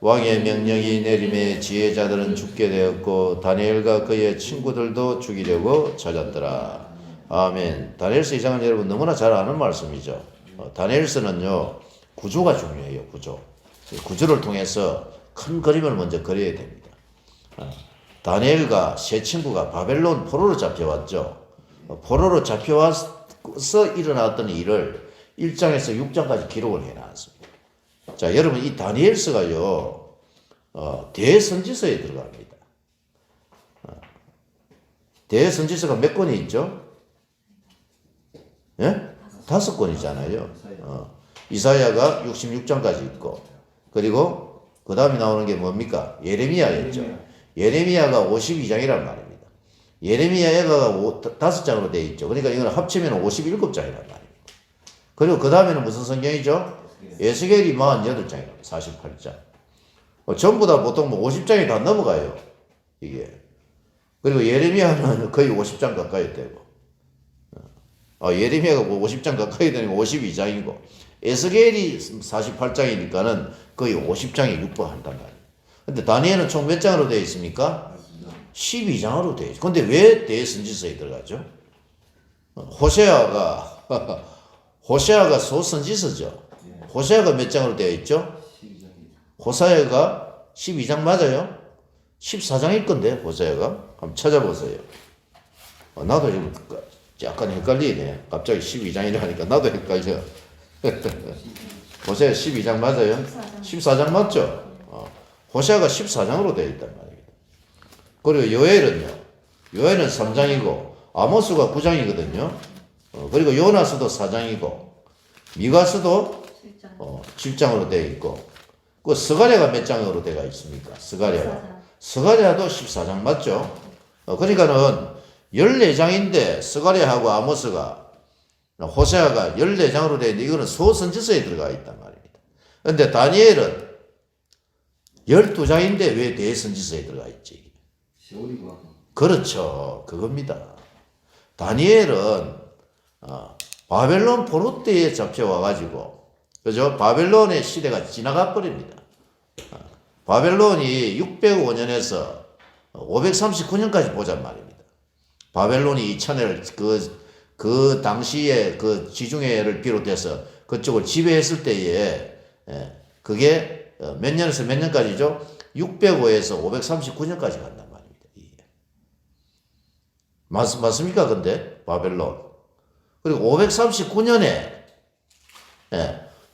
왕의 명령이 내림에 지혜자들은 죽게 되었고 다니엘과 그의 친구들도 죽이려고 찾았더라. 아멘. 다니엘서 2장은 여러분 너무나 잘 아는 말씀이죠. 다니엘서는요 구조가 중요해요. 구조를 통해서 큰 그림을 먼저 그려야 됩니다. 다니엘과 세 친구가 바벨론 포로로 잡혀왔죠. 포로로 잡혀와서 일어났던 일을 1장에서 6장까지 기록을 해놨습니다. 자, 여러분 이 다니엘서가요 대선지서에 들어갑니다. 대선지서가 몇 권이 있죠? 예? 5권이잖아요. 이사야가 66장까지 있고, 그리고 그 다음에 나오는 게 뭡니까? 예레미야였죠. 예레미야가 52장이란 말입니다. 예레미야가 5장으로 되어 있죠. 그러니까 이거는 합치면 57장이란 말입니다. 그리고 그 다음에는 무슨 성경이죠? 에스겔이 48장이랍니다. 48장. 전부 다 보통 50장이 다 넘어가요. 이게. 그리고 예레미야는 거의 50장 가까이 되고. 예레미야가 50장 가까이 되니까 52장이고. 에스겔이 48장이니까는 거의 50장에 육박한단 말이에요. 근데 다니엘은 총 몇 장으로 되어 있습니까? 12장으로 되어 있죠. 근데 왜 대선지서에 들어가죠? 호세아가 소선지서죠. 호세아가 몇 장으로 되어 있죠? 호세아가 12장 맞아요? 14장일 건데 호세아가 한번 찾아보세요. 나도 지금 약간 헷갈리네. 갑자기 12장이라니까 나도 헷갈려. 호세아 12장 맞아요? 14장 맞죠? 호세아가 14장으로 되어 있단 말입니다. 그리고 요엘은 3장이고 아모스가 9장이거든요. 그리고 요나스도 4장이고 미가스도 7장으로 되어 있고, 그 스가랴가 몇 장으로 되어 있습니까? 스가랴도 14장 맞죠? 그러니까는 14장인데 스가랴하고 아모스가 호세아가 14장으로 되어 있는데 이거는 소선지서에 들어가 있단 말입니다. 그런데 다니엘은 12장인데 왜 대선지서에 들어가 있지? 그렇죠. 그겁니다. 다니엘은 바벨론 포로 때에 잡혀와가지고, 그죠? 바벨론의 시대가 지나가 버립니다. 바벨론이 605년에서 539년까지 보잔 말입니다. 바벨론이 이천해를 그 당시에 그 지중해를 비롯해서 그쪽을 지배했을 때에 그게 몇 년에서 몇 년까지죠? 605에서 539년까지 간단 말입니다. 맞습니까? 근데 바벨론. 그리고 539년에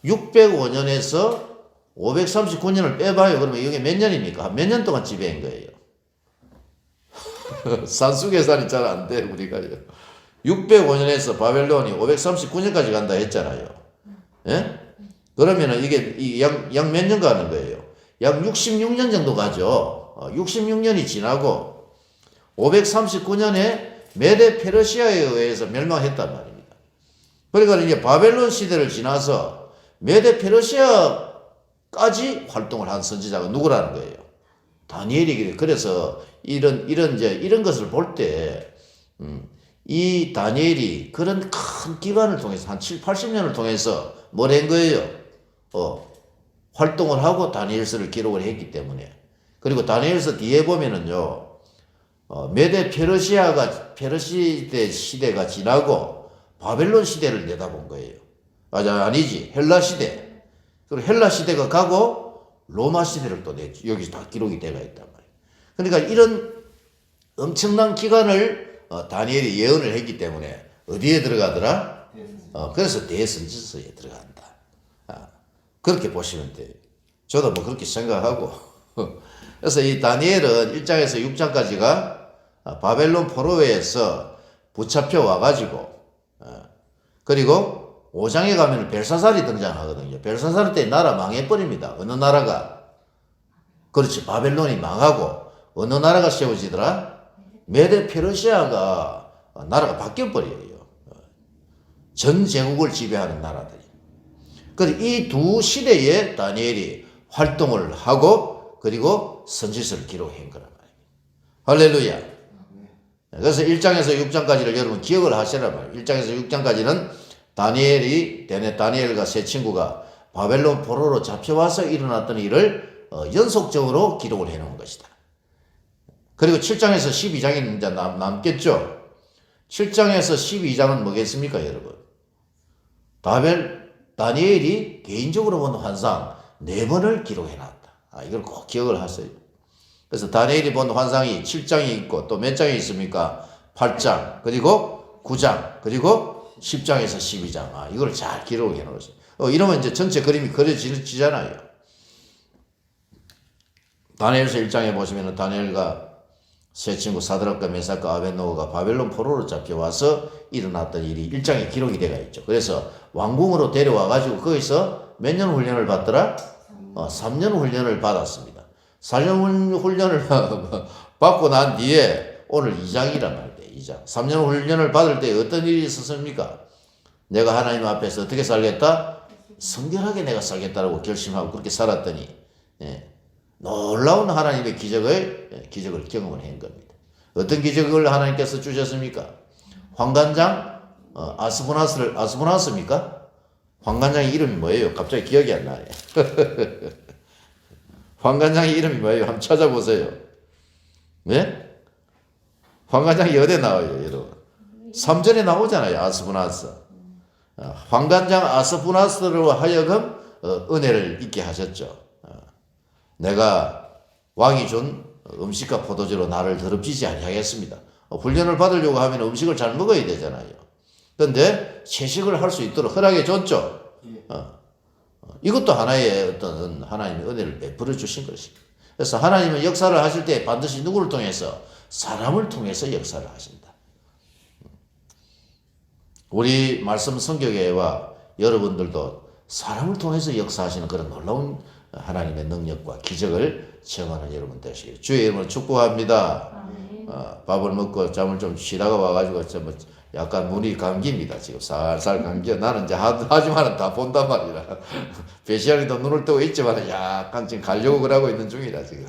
605년에서 539년을 빼봐요. 그러면 이게 몇 년입니까? 몇 년 동안 지배한 거예요? 산수 계산이 잘 안 돼, 우리가. 605년에서 바벨론이 539년까지 간다 했잖아요. 예? 그러면은 이게 약 몇 년 가는 거예요? 약 66년 정도 가죠. 66년이 지나고 539년에 메데 페르시아에 의해서 멸망했단 말입니다. 그러니까 이제 바벨론 시대를 지나서 메데 페르시아까지 활동을 한 선지자가 누구라는 거예요? 다니엘이거든요. 그래서 이런 것을 볼 때, 이 다니엘이 그런 큰 기간을 통해서 한 7, 80년을 통해서 뭘 한 거예요? 활동을 하고 다니엘서를 기록을 했기 때문에. 그리고 다니엘서 뒤에 보면은요, 메데 페르시대 시대가 지나고 바벨론 시대를 내다본 거예요. 아니지. 헬라 시대. 그리고 헬라 시대가 가고 로마 시대를 또 냈죠. 여기 다 기록이 되어 있단 말이에요. 그러니까 이런 엄청난 기간을 다니엘이 예언을 했기 때문에 어디에 들어가더라? 그래서 대선지서에 들어간다. 그렇게 보시면 돼요. 저도 뭐 그렇게 생각하고. 그래서 이 다니엘은 1장에서 6장까지가 바벨론 포로에서 붙잡혀 와가지고, 그리고 5장에 가면 벨사살이 등장하거든요. 벨사살 때 나라 망해버립니다. 어느 나라가? 그렇지. 바벨론이 망하고 어느 나라가 세워지더라? 메데 페르시아가 나라가 바뀌어버려요. 전 제국을 지배하는 나라들이. 그래서 이 두 시대에 다니엘이 활동을 하고 그리고 선지서를 기록한 거란 말이에요. 할렐루야. 그래서 1장에서 6장까지를 여러분 기억을 하시란 말이에요. 1장에서 6장까지는 다니엘과 세 친구가 바벨론 포로로 잡혀와서 일어났던 일을 연속적으로 기록을 해놓은 것이다. 그리고 7장에서 12장이 이제 남겠죠. 7장에서 12장은 뭐겠습니까, 여러분? 다니엘이 개인적으로 본 환상 4번을 기록해놨다. 이걸 꼭 기억을 하세요. 그래서 다니엘이 본 환상이 7장이 있고 또 몇 장이 있습니까? 8장, 그리고 9장, 그리고 10장에서 12장. 이걸 잘 기록해 놓으세요. 이러면 이제 전체 그림이 그려지잖아요. 다니엘서 1장에 보시면은 다니엘과 세 친구 사드락과 메삭과 아벳노고가 바벨론 포로로 잡혀와서 일어났던 일이 1장에 기록이 되어 있죠. 그래서 왕궁으로 데려와가지고 거기서 몇 년 훈련을 받더라? 3년 훈련을 받았습니다. 4년 훈련을 받고 난 뒤에 오늘 2장이란 말이에요. 2장. 3년 훈련을 받을 때 어떤 일이 있었습니까? 내가 하나님 앞에서 어떻게 살겠다? 성결하게 내가 살겠다라고 결심하고 그렇게 살았더니 놀라운 하나님의 기적을 경험을 한 겁니다. 어떤 기적을 하나님께서 주셨습니까? 황관장 아스푸나스입니까? 황관장의 이름이 뭐예요? 갑자기 기억이 안 나네. 황관장의 이름이 뭐예요? 한번 찾아보세요. 네? 황관장이 어디에 나와요, 여러분? 3절에 나오잖아요, 아스푸나스. 황관장 아스푸나스로 하여금 은혜를 잊게 하셨죠. 내가 왕이 준 음식과 포도주로 나를 더럽히지 아니하겠습니다. 훈련을 받으려고 하면 음식을 잘 먹어야 되잖아요. 그런데 채식을 할 수 있도록 허락해 줬죠. 이것도 하나의 어떤 하나님의 은혜를 베풀어 주신 것입니다. 그래서 하나님은 역사를 하실 때 반드시 누구를 통해서? 사람을 통해서 역사를 하신다. 우리 말씀 성경회와 여러분들도 사람을 통해서 역사하시는 그런 놀라운 하나님의 능력과 기적을 체험하는 여러분 되시길 주의 이름으로 축복합니다. 밥을 먹고 잠을 좀 쉬다가 와가지고 좀 약간 눈이 감깁니다. 지금 살살 감겨. 나는 이제 하지만은 다 본단 말이라. 배시안이도 눈을 뜨고 있지만 약간 지금 가려고 그러고 있는 중이라 지금.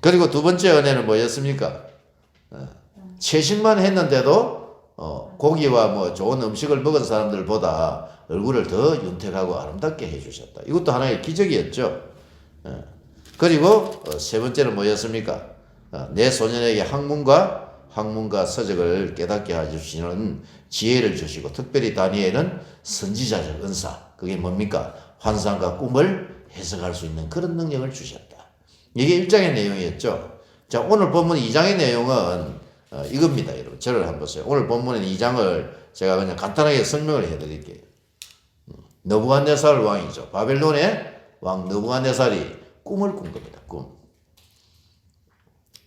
그리고 두 번째 은혜는 뭐였습니까? 채식만 했는데도 고기와 뭐 좋은 음식을 먹은 사람들보다 얼굴을 더 윤택하고 아름답게 해주셨다. 이것도 하나의 기적이었죠. 그리고 세 번째는 뭐였습니까? 내 소년에게 학문과 서적을 깨닫게 해주시는 지혜를 주시고 특별히 다니엘은 선지자적 은사, 그게 뭡니까? 환상과 꿈을 해석할 수 있는 그런 능력을 주셨다. 이게 1장의 내용이었죠. 자, 오늘 본문 2장의 내용은 이겁니다, 여러분. 저를 한번 보세요. 오늘 본문은 2장을 제가 그냥 간단하게 설명을 해드릴게요. 느부갓네살 왕이죠. 바벨론의 왕 느부갓네살이 꿈을 꾼 겁니다.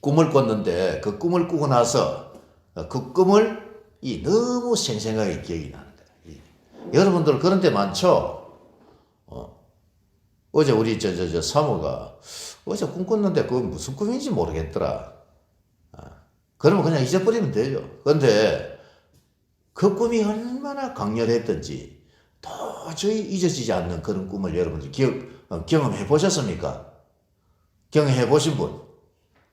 꿈을 꿨는데 그 꿈을 꾸고 나서 그 꿈을 너무 생생하게 기억이 나는 거예요. 여러분들 그런 데 많죠? 어제 우리 사모가 어제 꿈 꿨는데 그건 무슨 꿈인지 모르겠더라. 그러면 그냥 잊어버리면 되죠. 그런데 그 꿈이 얼마나 강렬했던지 도저히 잊어지지 않는 그런 꿈을 여러분들 경험해 보셨습니까? 경험해 보신 분?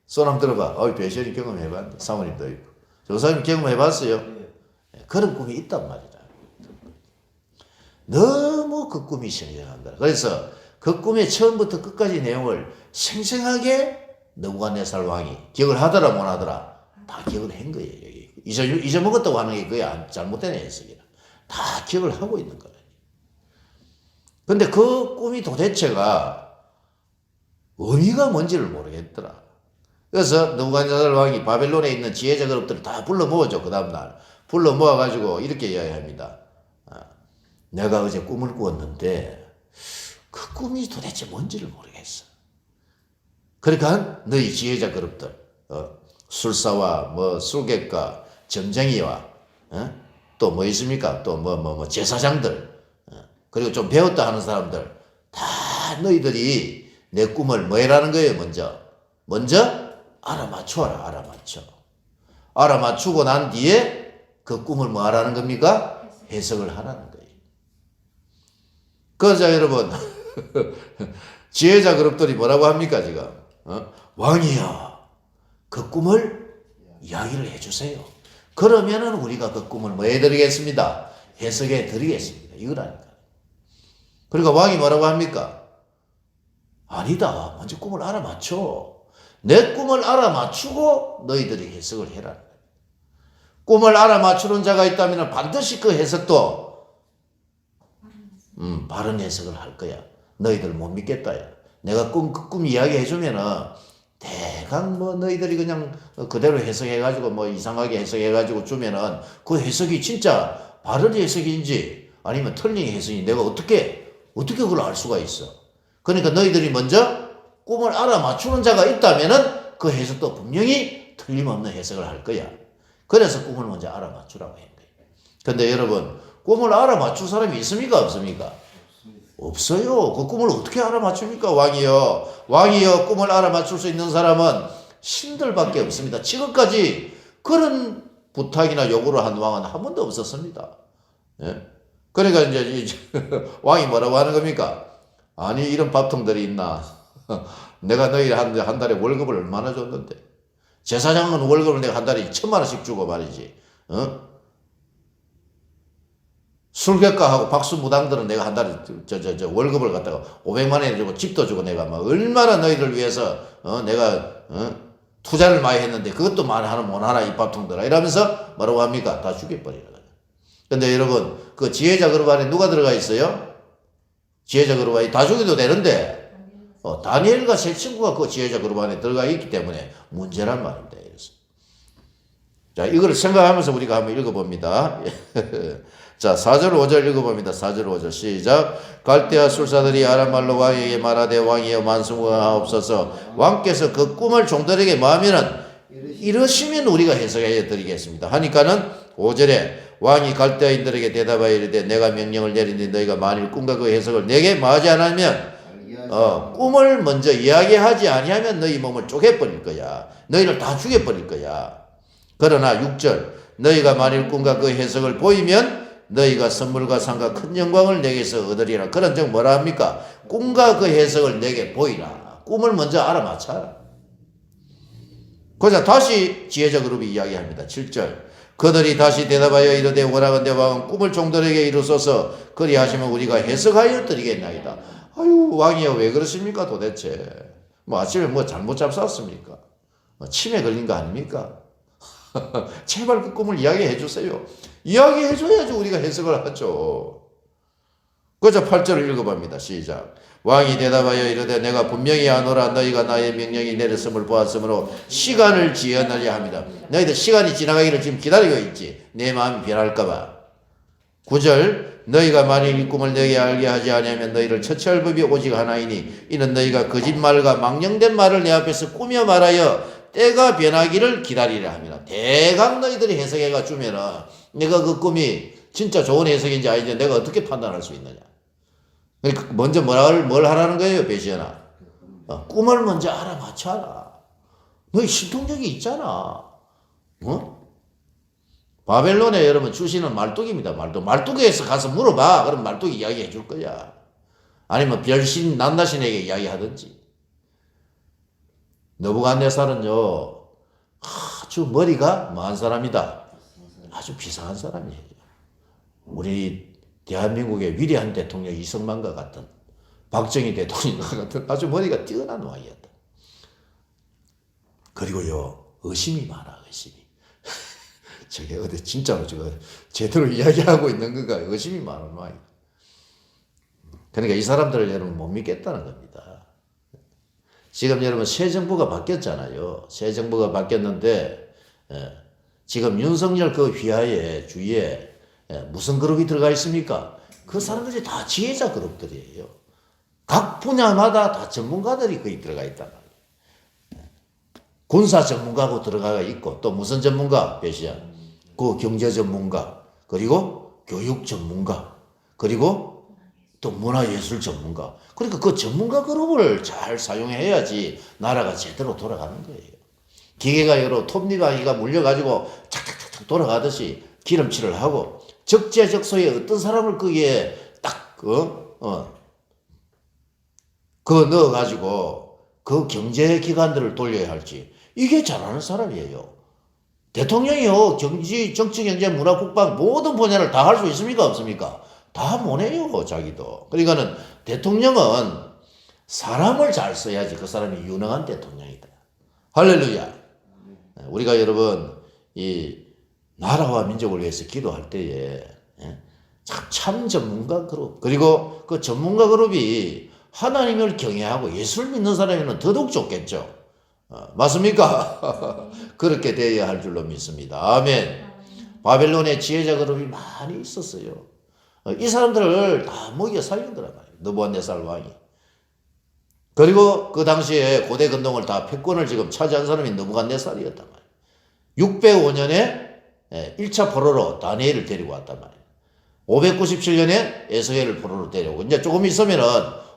손 한번 들어봐. 배시현이 경험해 봤는데 사모님도 있고. 조사님 경험해 봤어요? 그런 꿈이 있단 말이다. 너무 그 꿈이 생생한다. 그래서 그 꿈의 처음부터 끝까지 내용을 생생하게 느부갓네살 왕이 기억을 하더라 못 하더라 다 기억을 한 거예요. 잊어먹었다고 하는 게 그게 잘못된 해석이라. 다 기억을 하고 있는 거예요. 근데 그 꿈이 도대체가 의미가 뭔지를 모르겠더라. 그래서 느부갓네살 왕이 바벨론에 있는 지혜자 그룹들을 다 불러 모으죠. 그 다음날 불러 모아가지고 이렇게 이야기합니다. 내가 어제 꿈을 꾸었는데 그 꿈이 도대체 뭔지를 모르겠어. 그러니까 너희 지혜자 그룹들, 술사와 술객과 점쟁이와 또 뭐 있습니까? 또 제사장들, 그리고 좀 배웠다 하는 사람들 다 너희들이 내 꿈을 뭐 해라는 거예요? 먼저 알아맞춰라. 알아맞추고 난 뒤에 그 꿈을 뭐 하라는 겁니까? 해석을 하라는 거예요. 그러자 여러분 지혜자 그룹들이 뭐라고 합니까 지금? 왕이야 그 꿈을 이야기를 해주세요. 그러면은 우리가 그 꿈을 뭐 해드리겠습니다? 해석해 드리겠습니다. 이거라니까. 그러니까 왕이 뭐라고 합니까? 아니다. 먼저 꿈을 알아맞춰. 내 꿈을 알아맞추고 너희들이 해석을 해라. 꿈을 알아맞추는 자가 있다면 반드시 그 해석도 바른 해석을 할 거야. 너희들 못 믿겠다. 야. 내가 그 꿈 이야기 해주면은 대강 뭐 너희들이 그냥 그대로 해석해가지고 뭐 이상하게 해석해가지고 주면은 그 해석이 진짜 바른 해석인지 아니면 틀린 해석인지 내가 어떻게 그걸 알 수가 있어. 그러니까 너희들이 먼저 꿈을 알아맞추는 자가 있다면은 그 해석도 분명히 틀림없는 해석을 할 거야. 그래서 꿈을 먼저 알아맞추라고 한 거예요. 근데 여러분, 꿈을 알아맞출 사람이 있습니까? 없습니까? 없어요. 그 꿈을 어떻게 알아맞춥니까? 왕이요. 꿈을 알아맞출 수 있는 사람은 신들밖에 없습니다. 지금까지 그런 부탁이나 요구를 한 왕은 한 번도 없었습니다. 예? 그러니까 이제 왕이 뭐라고 하는 겁니까? 아니, 이런 밥통들이 있나? 내가 너희 한 달에 월급을 얼마나 줬는데? 제사장은 월급을 내가 한 달에 1,000만 원씩 주고 말이지. 술객가하고 박수무당들은 내가 한 달에 월급을 갖다가 500만 원 주고 집도 주고 내가 막 얼마나 너희들 위해서 내가 투자를 많이 했는데 그것도 말하나 못하나 이 밥통들아 이러면서 뭐라고 합니까? 다 죽여버리라. 근데 여러분 그 지혜자 그룹 안에 누가 들어가 있어요? 지혜자 그룹 안에 다 죽여도 되는데 다니엘과 세 친구가 그 지혜자 그룹 안에 들어가 있기 때문에 문제란 말입니다. 자, 이걸 생각하면서 우리가 한번 읽어봅니다. 자, 4절 5절 읽어봅니다. 4절 5절 시작. 갈대아 술사들이 아람말로 왕에게 말하되 왕이여 만수무하옵소서. 왕께서 그 꿈을 종들에게 뭐하면은 이러시면 우리가 해석해 드리겠습니다. 하니까는 5절에 왕이 갈대아인들에게 대답하여 이르되 내가 명령을 내리니 너희가 만일 꿈과 그 해석을 내게 말하지 않으면 꿈을 먼저 이야기하지 아니하면 너희 몸을 쪼개버릴 거야. 너희를 다 죽여버릴 거야. 그러나 6절 너희가 만일 꿈과 그 해석을 보이면 너희가 선물과 상과 큰 영광을 내게서 얻으리라. 그런 즉 뭐라 합니까? 꿈과 그 해석을 내게 보이라. 꿈을 먼저 알아맞혀라. 그러자 다시 지혜자 그룹이 이야기합니다. 7절 그들이 다시 대답하여 이르되 원하건대 왕은 꿈을 종들에게 이루소서. 그리하시면 우리가 해석하여 드리겠나이다. 아유 왕이여 왜 그러십니까 도대체. 뭐 아침에 뭐 잘못 잡쌌습니까? 치매 걸린 거 아닙니까? 제발 그 꿈을 이야기해 주세요. 이야기해 줘야지 우리가 해석을 하죠. 그저 8절을 읽어봅니다. 시작. 왕이 대답하여 이르되 내가 분명히 아노라 너희가 나의 명령이 내렸음을 보았으므로 시간을 지연하려 합니다. 너희들 시간이 지나가기를 지금 기다리고 있지. 내 마음이 변할까 봐. 9절 너희가 만일 이 꿈을 내게 알게 하지 아니하면 너희를 처치할 법이 오직 하나이니 이는 너희가 거짓말과 망령된 말을 내 앞에서 꾸며 말하여 때가 변하기를 기다리라 합니다. 대강 너희들이 해석해가 주면은 내가 그 꿈이 진짜 좋은 해석인지 아닌지 내가 어떻게 판단할 수 있느냐. 그러니까 먼저 뭘 하라는 거예요, 배시연아? 꿈을 먼저 알아맞혀라. 너희 신통력이 있잖아. 바벨론에 여러분 출신은 말뚝입니다. 말뚝에서 가서 물어봐. 그럼 말뚝이 이야기해 줄 거야. 아니면 별신, 난다신에게 이야기하든지. 느부갓네살은요 아주 머리가 많은 사람이다. 아주 비상한 사람이에요. 우리 대한민국의 위대한 대통령 이승만과 같은 박정희 대통령과 같은 아주 머리가 뛰어난 왕이었다. 그리고요 의심이 많아. 의심이. 저게 어디 진짜로 저거 제대로 이야기하고 있는 건가 의심이 많은 왕이야. 그러니까 이 사람들을 여러분 못 믿겠다는 겁니다. 지금 여러분 새 정부가 바뀌었잖아요. 새 정부가 바뀌었는데 지금 윤석열 그 휘하에 주위에 무슨 그룹이 들어가 있습니까? 그 사람들이 다 지혜자 그룹들이에요. 각 분야마다 다 전문가들이 거기 들어가 있단 말이에요. 군사 전문가고 들어가 있고 또 무슨 전문가? 배시야. 그 경제 전문가 그리고 교육 전문가 그리고 또 문화예술 전문가. 그러니까 그 전문가 그룹을 잘 사용해야지 나라가 제대로 돌아가는 거예요. 기계가 여러 톱니바퀴가 물려가지고 착착착착 돌아가듯이 기름칠을 하고 적재적소에 어떤 사람을 거기에 딱 넣어가지고 그 경제기관들을 돌려야 할지 이게 잘하는 사람이에요. 대통령이요 정치, 경제, 문화, 국방 모든 분야를 다 할 수 있습니까? 없습니까? 다 못해요, 자기도. 그러니까는 대통령은 사람을 잘 써야지 그 사람이 유능한 대통령이다. 할렐루야. 우리가 여러분, 이 나라와 민족을 위해서 기도할 때에 참 전문가 그룹, 그리고 그 전문가 그룹이 하나님을 경외하고 예수를 믿는 사람이면 더더욱 좋겠죠. 맞습니까? 그렇게 되어야 할 줄로 믿습니다. 아멘. 바벨론에 지혜자 그룹이 많이 있었어요. 이 사람들을 다 먹여 살린 거란 말이에요. 느부갓네살 왕이. 그리고 그 당시에 고대 근동을 다 패권을 지금 차지한 사람이 느부갓네살이었단 말이에요. 605년에 1차 포로로 다니엘을 데리고 왔단 말이에요. 597년에 에스겔을 포로로 데려오고, 이제 조금 있으면은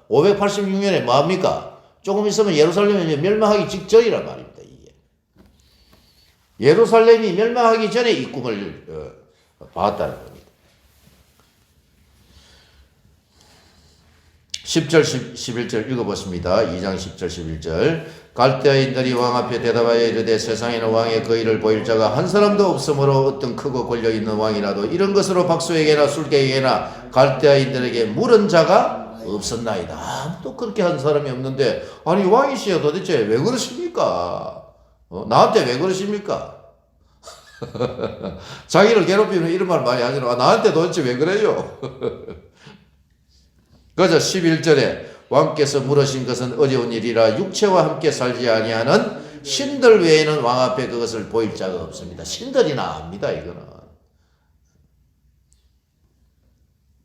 586년에 뭐합니까? 조금 있으면 예루살렘이 멸망하기 직전이란 말입니다. 이게 예루살렘이 멸망하기 전에 이 꿈을 봤다는 겁니다. 10절 11절 읽어보십니다. 2장 10절 11절. 갈대아인들이 왕 앞에 대답하여 이르되 세상에는 왕의 그 일을 보일 자가 한 사람도 없으므로 어떤 크고 권력있는 왕이라도 이런 것으로 박수에게나 술객에게나 갈대아인들에게 물은 자가 없었나이다. 아무도 그렇게 한 사람이 없는데, 아니 왕이시여 도대체 왜 그러십니까? 나한테 왜 그러십니까? 자기를 괴롭히면 이런 말 많이 하잖아. 나한테 도대체 왜 그래요? 그래서 11절에 왕께서 물으신 것은 어려운 일이라 육체와 함께 살지 아니하는 신들 외에는 왕 앞에 그것을 보일 자가 없습니다. 신들이나 압니다, 이거는.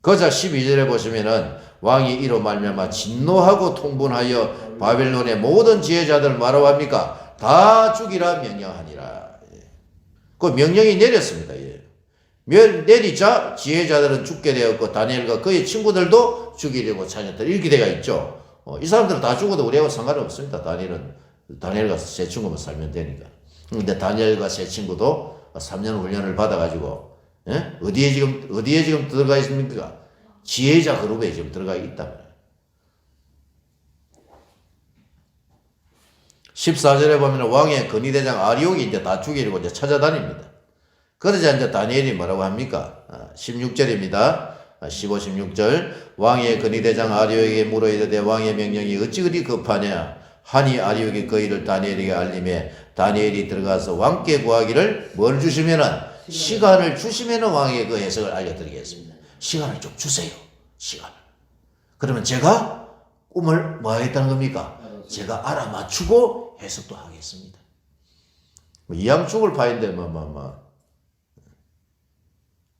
그자 12절에 보시면은 왕이 이로 말미암아 진노하고 통분하여 바벨론의 모든 지혜자들 뭐라고 합니까? 다 죽이라 명령하니라. 그 명령이 내렸습니다. 내리자 지혜자들은 죽게 되었고 다니엘과 그의 친구들도 죽이려고 찾았다. 이렇게 돼가 있죠. 이 사람들은 다 죽어도 우리하고 상관없습니다. 다니엘과 세 친구만 살면 되니까. 근데 다니엘과 세 친구도 3년 훈련을 받아가지고 어디에 지금 들어가 있습니까? 지혜자 그룹에 지금 들어가 있단 말이에요. 14절에 보면 왕의 건의대장 아리옥이 이제 다 죽이려고 이제 찾아다닙니다. 그러자 이제 다니엘이 뭐라고 합니까? 16절입니다. 15, 16절. 왕의 건의대장 아리옥에게 물어 이르되 왕의 명령이 어찌 그리 급하냐? 하니 아리옥이 그 일을 다니엘에게 알림해 다니엘이 들어가서 왕께 구하기를 뭘 주시면은 시간을 주시면은 왕에게 그 해석을 알려드리겠습니다. 시간을 좀 주세요. 시간을. 그러면 제가 꿈을 뭐 하겠다는 겁니까? 제가 알아맞추고 해석도 하겠습니다. 이왕 죽을 파인데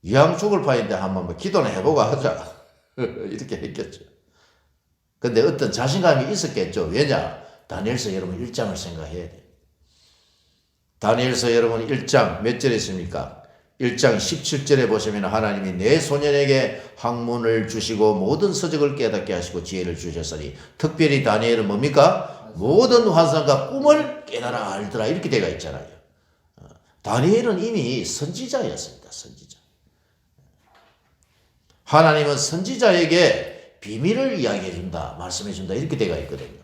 이왕 죽을 파인데 한번 기도나 해보고 하자. 이렇게 했겠죠. 근데 어떤 자신감이 있었겠죠. 왜냐? 다니엘서 여러분 1장을 생각해야 돼요. 다니엘서 여러분 1장 몇 절에 있습니까? 1장 17절에 보시면 하나님이 내 소년에게 학문을 주시고 모든 서적을 깨닫게 하시고 지혜를 주셨으니 특별히 다니엘은 뭡니까? 모든 환상과 꿈을 깨달아 알더라. 이렇게 되어 있잖아요. 다니엘은 이미 선지자였습니다. 선지자. 하나님은 선지자에게 비밀을 이야기해준다. 말씀해준다. 이렇게 되어 있거든요.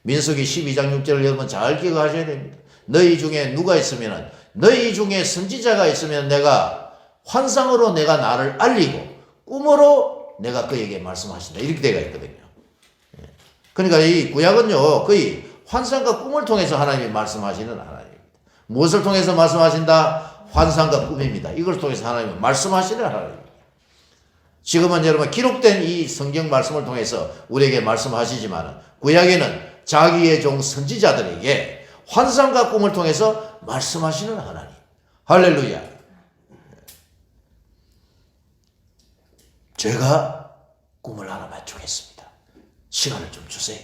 민수기 12장 6절을 여러분 잘 기억하셔야 됩니다. 너희 중에 누가 있으면 너희 중에 선지자가 있으면 내가 환상으로 내가 나를 알리고 꿈으로 내가 그에게 말씀하신다. 이렇게 되어 있거든요. 그러니까 이 구약은요 거의 환상과 꿈을 통해서 하나님이 말씀하시는 하나님입니다. 무엇을 통해서 말씀하신다? 환상과 꿈입니다. 이걸 통해서 하나님이 말씀하시는 하나님입니다. 지금은 여러분 기록된 이 성경 말씀을 통해서 우리에게 말씀하시지만 구약에는 자기의 종 선지자들에게 환상과 꿈을 통해서 말씀하시는 하나님. 할렐루야. 제가 꿈을 하나 맞추겠습니다. 시간을 좀 주세요.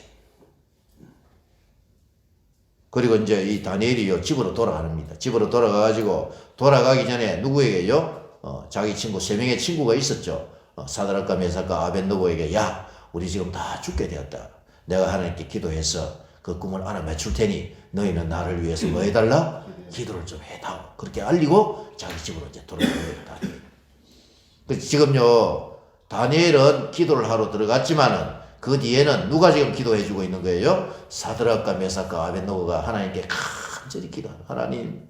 그리고 이제 이 다니엘이요 집으로 돌아갑니다. 집으로 돌아가가지고 돌아가기 전에 누구에게요? 자기 친구 3명의 친구가 있었죠. 사드락과 메삭과 아벳느고에게 야 우리 지금 다 죽게 되었다. 내가 하나님께 기도해서 그 꿈을 알아 맞출 테니 너희는 나를 위해서 뭐 해달라? 기도를 좀 해다오. 그렇게 알리고 자기 집으로 이제 돌아갑니다. 지금요 다니엘은 기도를 하러 들어갔지만은 그 뒤에는 누가 지금 기도해주고 있는 거예요? 사드락과 메삭과 아벳느고가 하나님께 간절히 기도하는 하나님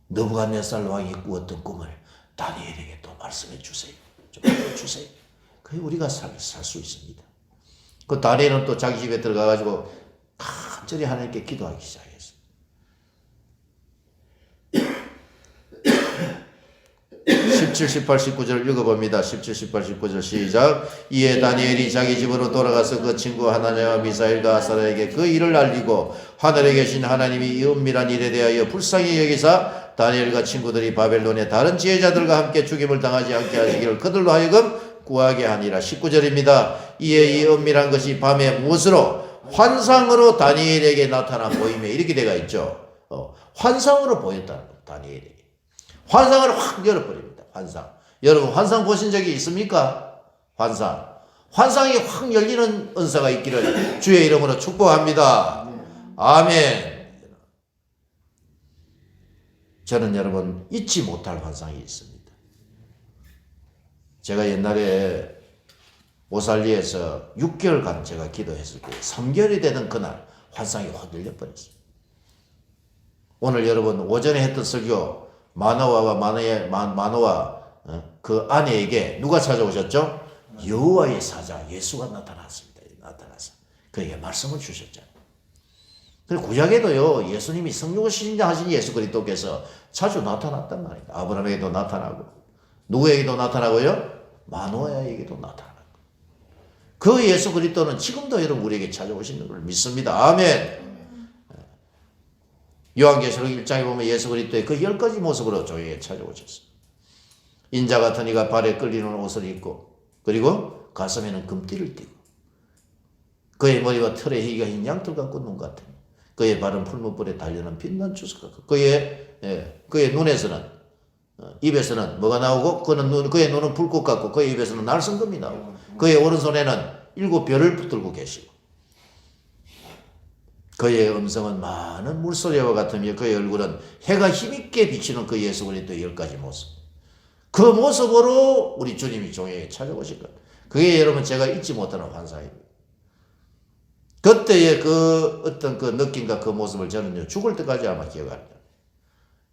느부갓네살 왕이 꾸었던 꿈을 다니엘에게 또 말씀해 주세요. 좀 보여주세요. 그게 우리가 살 수 있습니다. 그 다니엘은 또 자기 집에 들어가가지고 간절히 하나님께 기도하기 시작했어요. 17, 18, 19절 읽어봅니다. 17, 18, 19절 시작. 이에 다니엘이 자기 집으로 돌아가서 그 친구 하나냐와 미사엘과 아사랴에게 그 일을 알리고 하늘에 계신 하나님이 이 은밀한 일에 대하여 불쌍히 여기사 다니엘과 친구들이 바벨론의 다른 지혜자들과 함께 죽임을 당하지 않게 하시기를 그들로 하여금 구하게 하니라. 19절입니다. 이에 이 은밀한 것이 밤에 무엇으로? 환상으로 다니엘에게 나타난 보임에 이렇게 되어 있죠. 환상으로 보였다는 거예요. 다니엘에게. 환상을 확 열어버립니다. 환상. 여러분 환상 보신 적이 있습니까? 환상이 확 열리는 은사가 있기를 주의 이름으로 축복합니다. 아멘. 저는 여러분 잊지 못할 환상이 있습니다. 제가 옛날에 오살리에서 6개월간 제가 기도했을 때 3개월이 되던 그날 환상이 확 열려버렸어요. 오늘 여러분 오전에 했던 설교 마노아 그 아내에게 누가 찾아오셨죠? 여호와의 사자 예수가 나타났습니다. 나타나서 그에게 말씀을 주셨잖아요. 그리고 구약에도요 예수님이 성육을 신장하신 예수 그리스도께서 자주 나타났단 말입니다. 아브라함에게도 나타나고 누구에게도 나타나고요? 마노아에게도 나타나고 그 예수 그리스도는 지금도 여러분 우리에게 찾아오시는 걸 믿습니다. 아멘. 요한계시록 1장에 보면 예수 그리스도의 그 10가지 모습으로 저에게 찾아오셨어요. 인자 같은 이가 발에 끌리는 옷을 입고 그리고 가슴에는 금띠를 띠고 그의 머리와 털에 희가 흰 양털 같고 눈 같으니 그의 발은 풀무불에 달려는 빛난 주석 같고 그의 눈에서는 입에서는 뭐가 나오고 그의 눈은 불꽃 같고 그의 입에서는 날성금이 나오고 그의 오른손에는 7별을 붙들고 계시고 그의 음성은 많은 물소리와 같으며 그의 얼굴은 해가 힘있게 비치는 그 예수 그리스도의 10가지 모습. 그 모습으로 우리 주님이 종에게 찾아오실 것. 그게 여러분 제가 잊지 못하는 환상입니다. 그때의 그 어떤 그 느낌과 그 모습을 저는 죽을 때까지 아마 기억합니다.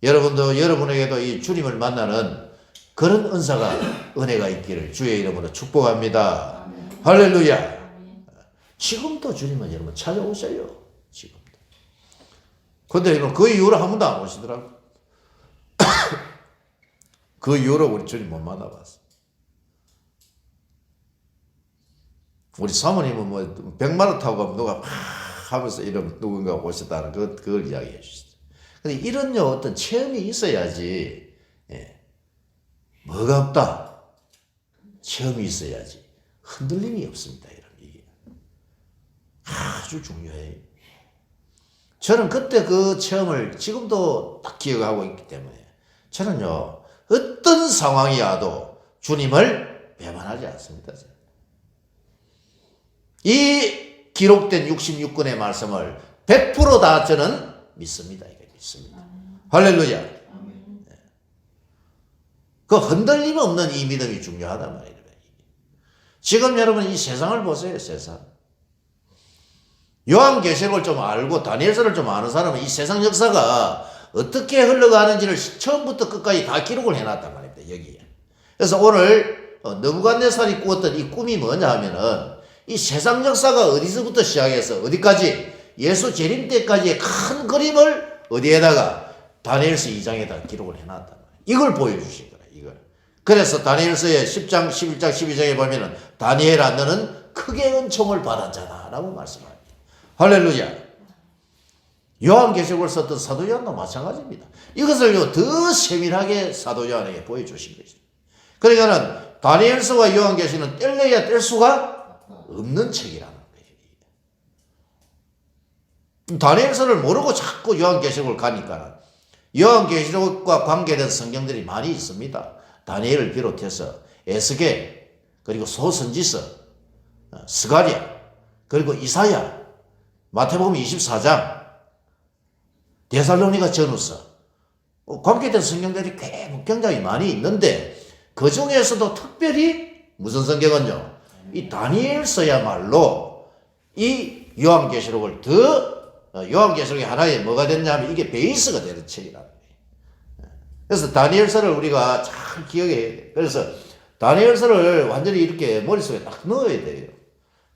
여러분도 여러분에게도 이 주님을 만나는 그런 은사가 은혜가 있기를 주의 이름으로 축복합니다. 할렐루야. 지금도 주님은 여러분 찾아오셔요. 지금도. 근데 여러분 그 이후로 한 번도 안 오시더라고요. 그 이후로 우리 주님 못 만나봤어. 우리 사모님은 뭐 100마리 타고 가면 누가 막 하면서 이런 누군가 오셨다는 그걸 이야기해 주시죠. 근데 이런 어떤 체험이 있어야지, 뭐가 없다. 체험이 있어야지. 흔들림이 없습니다. 이게 아주 중요해요. 저는 그때 그 체험을 지금도 딱 기억하고 있기 때문에 저는요 어떤 상황이 와도 주님을 배반하지 않습니다. 이 기록된 66권의 말씀을 100% 저는 믿습니다. 이게 믿습니다. 할렐루야. 그 흔들림 없는 이 믿음이 중요하단 말이에요. 지금 여러분 이 세상을 보세요. 세상. 요한계시록을 좀 알고 다니엘서를 좀 아는 사람은 이 세상 역사가 어떻게 흘러가는지를 처음부터 끝까지 다 기록을 해놨단 말입니다. 여기에. 그래서 오늘 느부갓네살이 꾸었던 이 꿈이 뭐냐 하면은 이 세상 역사가 어디서부터 시작해서 어디까지 예수 재림 때까지의 큰 그림을 어디에다가 다니엘서 2장에다 기록을 해놨단 말이에요. 이걸 보여주신 거예요. 이걸. 그래서 다니엘서의 10장, 11장, 12장에 보면은 다니엘아 너는 크게 은총을 받았잖아 라고 말씀합니다. 할렐루야. 요한계시록을 썼던 사도 요한도 마찬가지입니다. 이것을 더 세밀하게 사도 요한에게 보여주신 것이죠. 그러니까는 다니엘서와 요한계시록은 뗄래야 뗄 수가 없는 책이라는 거예요. 다니엘서를 모르고 자꾸 요한계시록을 가니까 요한계시록과 관계된 성경들이 많이 있습니다. 다니엘을 비롯해서 에스겔 그리고 소선지서 스가랴 그리고 이사야 마태복음 24장 데살로니가 전후서 관계된 성경들이 굉장히 많이 있는데 그 중에서도 특별히 무슨 성경은요 이 다니엘서야말로 이 요한계시록을 요한계시록이 하나의 뭐가 됐냐면 이게 베이스가 되는 책이라는 거예요. 그래서 다니엘서를 우리가 잘 기억해야 돼요. 그래서 다니엘서를 완전히 이렇게 머릿속에 딱 넣어야 돼요.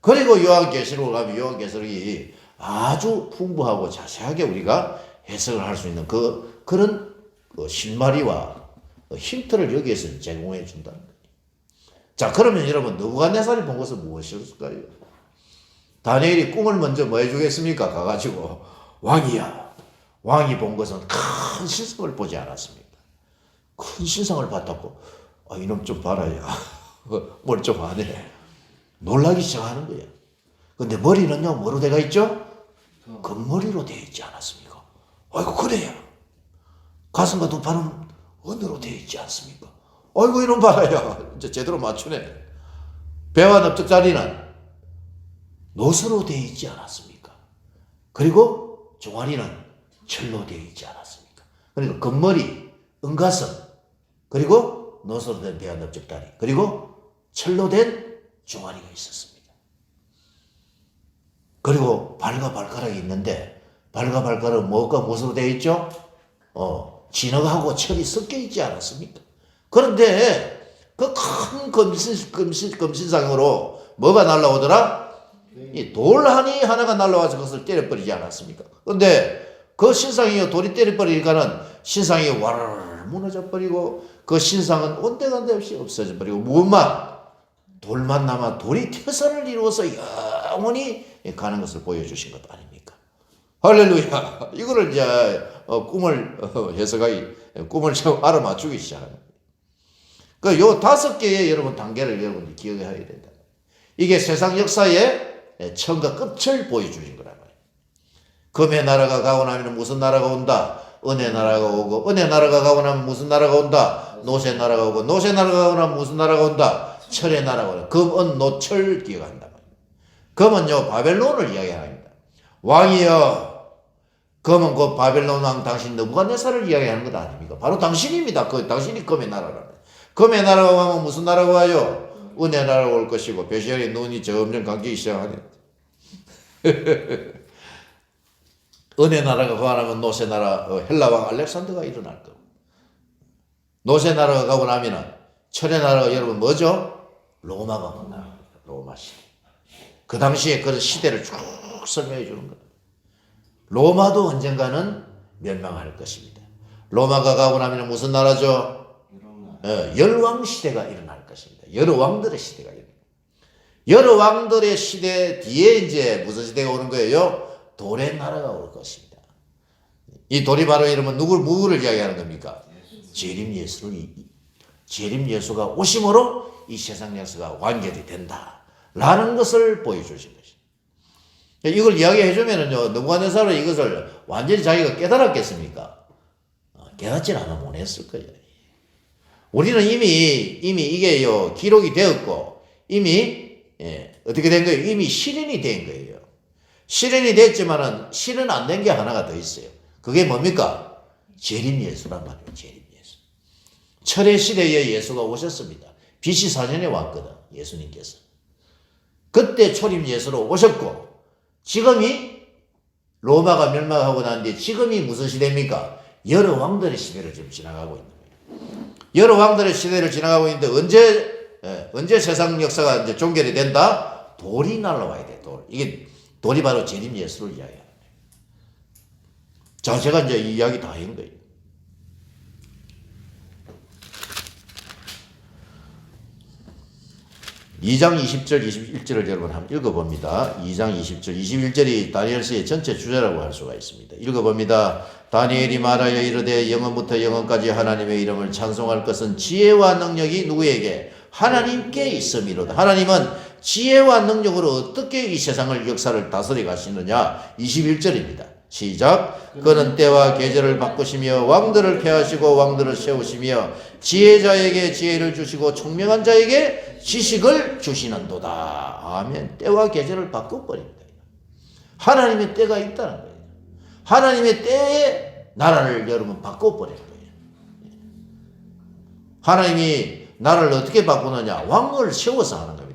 그리고 요한계시록을 가면 요한계시록이 아주 풍부하고 자세하게 우리가 해석을 할 수 있는 그런 실마리와 힌트를 여기에서 제공해 준다는 거예요. 자, 그러면 여러분 느부갓네살이 본 것은 무엇이었을까요? 다니엘이 꿈을 먼저 뭐 해주겠습니까? 가가지고 왕이야. 왕이 본 것은 큰 신성을 보지 않았습니까? 큰 신성을 봤다고 이놈 좀 봐라야. 뭘 좀 하네. 놀라기 시작하는 거야. 근데 머리는요 뭐로 되어 있죠? 금머리로 되어 있지 않았습니까? 아이고 그래요. 가슴과 두 팔은 은으로 되어 있지 않습니까? 아이고 이놈 봐라야. 이제 제대로 맞추네. 배와 넓적다리는 노수로 되어 있지 않았습니까? 그리고 종아리는 철로 되어 있지 않았습니까? 그리고 금머리, 은가슴, 그리고 노수로 된 배와 넓적다리, 그리고 철로 된 종아리가 있었습니다. 그리고 발과 발가락이 있는데 발과 발가락은 뭐가 무엇으로 되어 있죠? 진흙하고 철이 섞여 있지 않았습니까? 그런데 그 큰 금신상으로 뭐가 날라오더라? 이 돌하니 하나가 날라와서 그것을 때려버리지 않았습니까? 그런데 그 신상이 돌이 때려버리니까는 신상이 와르르 무너져 버리고 그 신상은 온데간데 없이 없어져 버리고 무엇만? 돌만 남아 돌이 태산을 이루어서 영원히 가는 것을 보여주신 것 아닙니까? 할렐루야. 이거를 이제 꿈을 해석하기 꿈을 알아맞추기 시작하는 거예요. 그 요 5개의 여러분 단계를 여러분이 기억해야 된다. 이게 세상 역사의 처음과 끝을 보여주신 거란 말이에요. 금의 나라가 가고 나면 무슨 나라가 온다? 은혜 나라가 오고, 은혜 나라가 가고 나면 무슨 나라가 온다? 노새 나라가 오고, 노새 나라가 가고 나면 무슨 나라가 온다? 철의 나라가 온다. 금, 은, 노, 철 기억한다. 금은요 바벨론을 이야기합니다. 왕이여, 금은 그 바벨론 왕 당신 느부갓네살을 이야기하는 것 아닙니까? 바로 당신입니다. 당신이 금의 나라라는. 금의 나라가 오면 무슨 나라가 와요? 은혜 나라가 올 것이고 배시아의 눈이 점점 감기기 시작하네. 은혜 나라가 가고 나면 노새 나라 헬라 왕 알렉산더가 일어날 거고, 노새 나라가 가고 나면은 철의 나라가 여러분 뭐죠? 로마가 온다. 로마 시대. 그 당시에 그런 시대를 쭉 설명해 주는 거예요. 로마도 언젠가는 멸망할 것입니다. 로마가 가고 나면 무슨 나라죠? 열왕 시대가 일어날 것입니다. 여러 왕들의 시대가 일어납니다. 여러 왕들의 시대 뒤에 이제 무슨 시대가 오는 거예요? 돌의 나라가 올 것입니다. 이 돌이 바로 여러분 누구를 이야기하는 겁니까? 재림 예수가 오심으로 이 세상 역사가 완결이 된다라는 것을 보여주신 것입니다. 이걸 이야기해 주면은요, 느부갓네살은 이것을 완전히 자기가 깨달았겠습니까? 깨닫지 않아 못했을 거예요. 우리는 이미 이게요 기록이 되었고 이미 어떻게 된 거예요? 이미 실현이 된 거예요. 실현이 됐지만은 실현 안 된 게 하나가 더 있어요. 그게 뭡니까? 재림 예수란 말이에요. 재림 예수. 철의 시대에 예수가 오셨습니다. BC 4년에 왔거든. 예수님께서. 그때 초림 예수로 오셨고 지금이 로마가 멸망하고 난 뒤에 지금이 무슨 시대입니까? 여러 왕들의 시대를 지금 지나가고 있는 거예요. 여러 왕들의 시대를 지나가고 있는데 언제 세상 역사가 이제 종결이 된다? 돌이 날라와야 돼. 이게 돌이 바로 재림 예수를 이야기하는 거예요. 자, 제가 이제 이 이야기 다 한 거예요. (2장 20절 21절을 여러분 한번 읽어봅니다. 2장 20절 21절이 다니엘서의 전체 주제라고 할 수가 있습니다. 읽어봅니다. 다니엘이 말하여 이르되 영원부터 영원까지 하나님의 이름을 찬송할 것은 지혜와 능력이 누구에게? 하나님께 있음이로다. 하나님은 지혜와 능력으로 어떻게 이 세상을 역사를 다스려 가시느냐. 21절입니다. 시작. 그는 때와 계절을 바꾸시며 왕들을 폐하시고 왕들을 세우시며 지혜자에게 지혜를 주시고 총명한 자에게 지식을 주시는도다. 아멘. 때와 계절을 바꿔버립니다. 하나님의 때가 있다는 거예요. 하나님의 때에 나라를 여러분 바꿔버리는 거예요. 하나님이 나라를 어떻게 바꾸느냐? 왕을 세워서 하는 겁니다.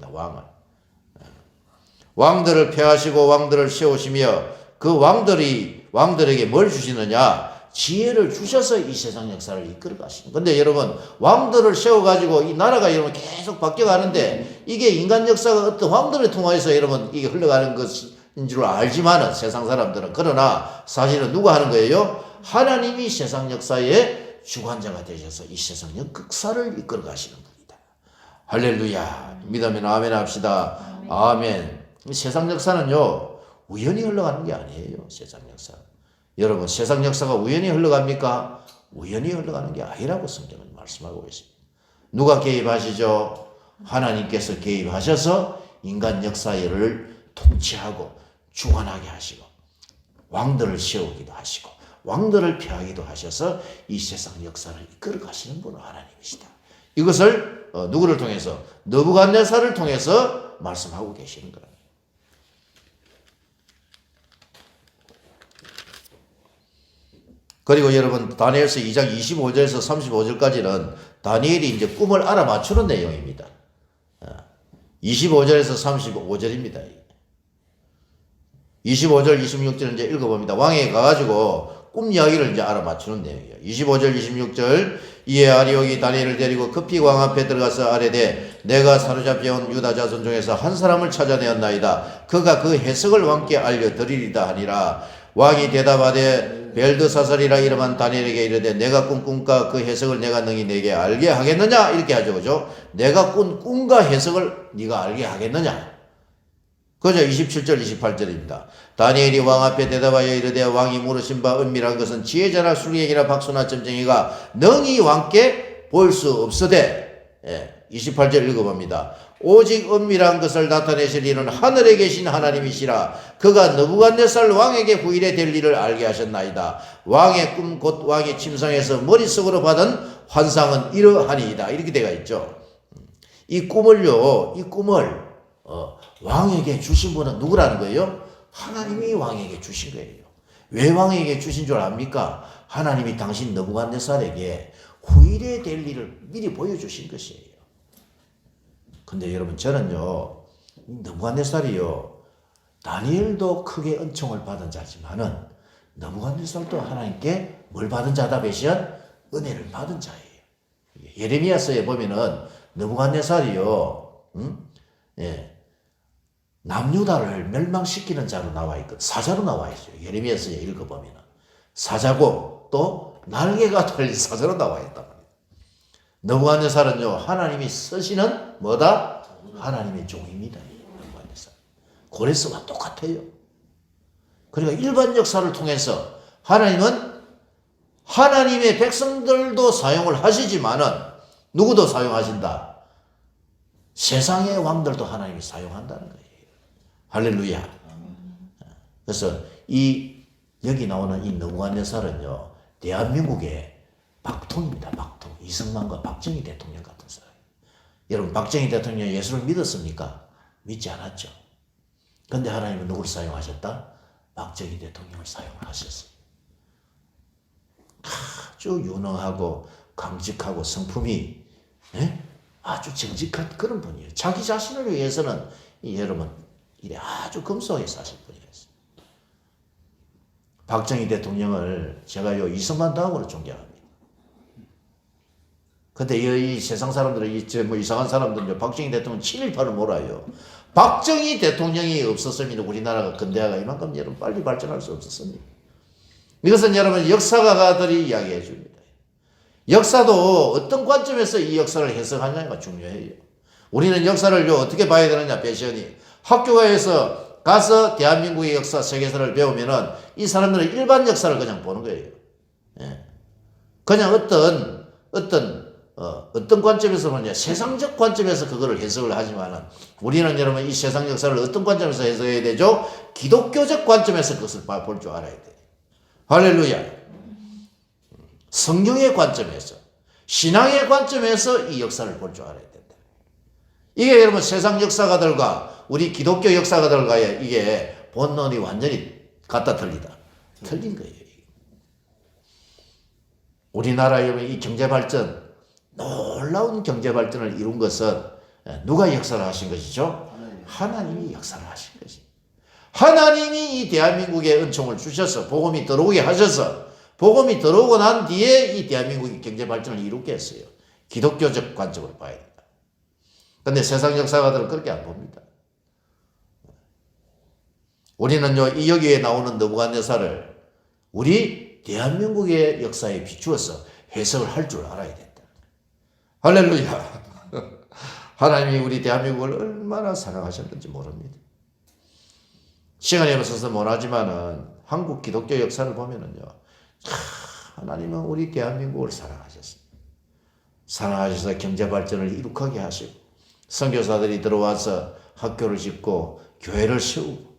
왕들을 폐하시고 왕들을 세우시며 그 왕들에게 뭘 주시느냐? 지혜를 주셔서 이 세상 역사를 이끌어 가시는. 근데 여러분, 왕들을 세워가지고 이 나라가 여러분 계속 바뀌어가는데 이게 인간 역사가 어떤 왕들을 통해서 여러분 이게 흘러가는 것인 줄 알지만은 세상 사람들은, 그러나 사실은 누가 하는 거예요? 하나님이 세상 역사의 주관자가 되셔서 이 세상 역사를 이끌어 가시는 분이다. 할렐루야. 믿으면 아멘 합시다. 아멘. 세상 역사는요, 우연히 흘러가는 게 아니에요. 세상 역사. 여러분, 세상 역사가 우연히 흘러갑니까? 우연히 흘러가는 게 아니라고 성경은 말씀하고 있습니다. 누가 개입하시죠? 하나님께서 개입하셔서 인간 역사를 통치하고 주관하게 하시고 왕들을 세우기도 하시고 왕들을 펴하기도 하셔서 이 세상 역사를 이끌어 가시는 분은 하나님이시다. 이것을 누구를 통해서? 느부갓네살을 통해서 말씀하고 계시는 거예요. 그리고 여러분, 다니엘서 2장 25절에서 35절까지는 다니엘이 이제 꿈을 알아맞추는 내용입니다. 25절에서 35절입니다. 25절, 26절 이제 읽어봅니다. 왕에 가가지고 꿈 이야기를 이제 알아맞추는 내용이에요. 25절, 26절. 이에 아리옥이 다니엘을 데리고 급히 왕 앞에 들어가서 아뢰되 내가 사로잡혀온 유다 자손 중에서 한 사람을 찾아내었나이다. 그가 그 해석을 왕께 알려드리리다 하니라. 왕이 대답하되 벨드사살이라 이름한 다니엘에게 이르되 내가 꾼 꿈과 그 해석을 내가 능히 내게 알게 하겠느냐? 이렇게 하죠. 그죠? 내가 꾼 꿈과 해석을 네가 알게 하겠느냐? 그죠? 27절 28절입니다. 다니엘이 왕 앞에 대답하여 이르되 왕이 물으신 바 은밀한 것은 지혜자나 술객이나 박수나 점쟁이가 능히 왕께 볼 수 없으되 28절 읽어봅니다. 오직 은밀한 것을 나타내실 이는 하늘에 계신 하나님이시라. 그가 느부갓네살 왕에게 후일에 될 일을 알게 하셨나이다. 왕의 꿈 곧 왕이 침상에서 머릿속으로 받은 환상은 이러하니이다. 이렇게 되어 있죠. 이 꿈을 왕에게 주신 분은 누구라는 거예요? 하나님이 왕에게 주신 거예요. 왜 왕에게 주신 줄 압니까? 하나님이 당신 느부갓네살에게 후일에 될 일을 미리 보여주신 것이에요. 근데 여러분, 저는요, 느부갓네살이요, 다니엘도 크게 은총을 받은 자지만은 느부갓네살도 하나님께 뭘 받은 자다? 배시한 은혜를 받은 자예요. 예레미야서에 보면은 느부갓네살이요, 남유다를 멸망시키는 자로 나와 있거든. 사자로 나와 있어요. 예레미야서에 읽어보면은 사자고 또 날개가 달린 사자로 나와 있단 말이에요. 느부갓네살은요, 하나님이 쓰시는 뭐다? 하나님의 종입니다. 느부갓네살. 고레스와 똑같아요. 그러니까 일반 역사를 통해서 하나님은 하나님의 백성들도 사용을 하시지만은 누구도 사용하신다? 세상의 왕들도 하나님이 사용한다는 거예요. 할렐루야. 그래서 여기 나오는 이 느부갓네살은요, 대한민국의 박통입니다. 박통. 이승만과 박정희 대통령 같은 사람. 여러분, 박정희 대통령 예수를 믿었습니까? 믿지 않았죠. 근데 하나님은 누구를 사용하셨다? 박정희 대통령을 사용하셨어요. 아주 유능하고 강직하고 성품이 아주 정직한 그런 분이에요. 자기 자신을 위해서는 여러분 이래 아주 검소하게 사실 분이었어요. 박정희 대통령을 제가요 이승만 다음으로 존경합니다. 근데 이 세상 사람들은 뭐 이상한 사람들은요 박정희 대통령 7.18을 몰아요. 박정희 대통령이 없었으면 우리나라가 근대화가 이만큼 여러분 빨리 발전할 수 없었습니다. 이것은 여러분 역사가들이 이야기해 줍니다. 역사도 어떤 관점에서 이 역사를 해석하느냐가 중요해요. 우리는 역사를 어떻게 봐야 되느냐, 배시언이. 학교에서 가서 대한민국의 역사, 세계사를 배우면은 이 사람들은 일반 역사를 그냥 보는 거예요. 그냥 어떤 관점에서 보냐, 세상적 관점에서 그거를 해석을 하지만은 우리는 여러분 이 세상 역사를 어떤 관점에서 해석해야 되죠? 기독교적 관점에서 그것을 볼 줄 알아야 돼요. 할렐루야. 성경의 관점에서, 신앙의 관점에서 이 역사를 볼 줄 알아야 된다. 이게 여러분 세상 역사가들과 우리 기독교 역사가들과의 이게 본론이 완전히 갖다 틀리다. 틀린 거예요. 우리나라 여러분 이 경제 발전, 놀라운 경제 발전을 이룬 것은 누가 역사를 하신 것이죠? 하나님이 역사를 하신 것이죠. 하나님이 이 대한민국에 은총을 주셔서 복음이 들어오게 하셔서 복음이 들어오고 난 뒤에 이 대한민국이 경제 발전을 이루겠어요. 기독교적 관점으로 봐야 된다. 근데 세상 역사가들은 그렇게 안 봅니다. 우리는요, 이 여기에 나오는 느부갓네살을 우리 대한민국의 역사에 비추어서 해석을 할 줄 알아야 된다. 할렐루야. 하나님이 우리 대한민국을 얼마나 사랑하셨는지 모릅니다. 시간이 없어서 못하지만은 한국 기독교 역사를 보면은요, 하나님은 우리 대한민국을 사랑하셨습니다. 사랑하셔서 경제 발전을 이룩하게 하시고, 선교사들이 들어와서 학교를 짓고 교회를 세우고,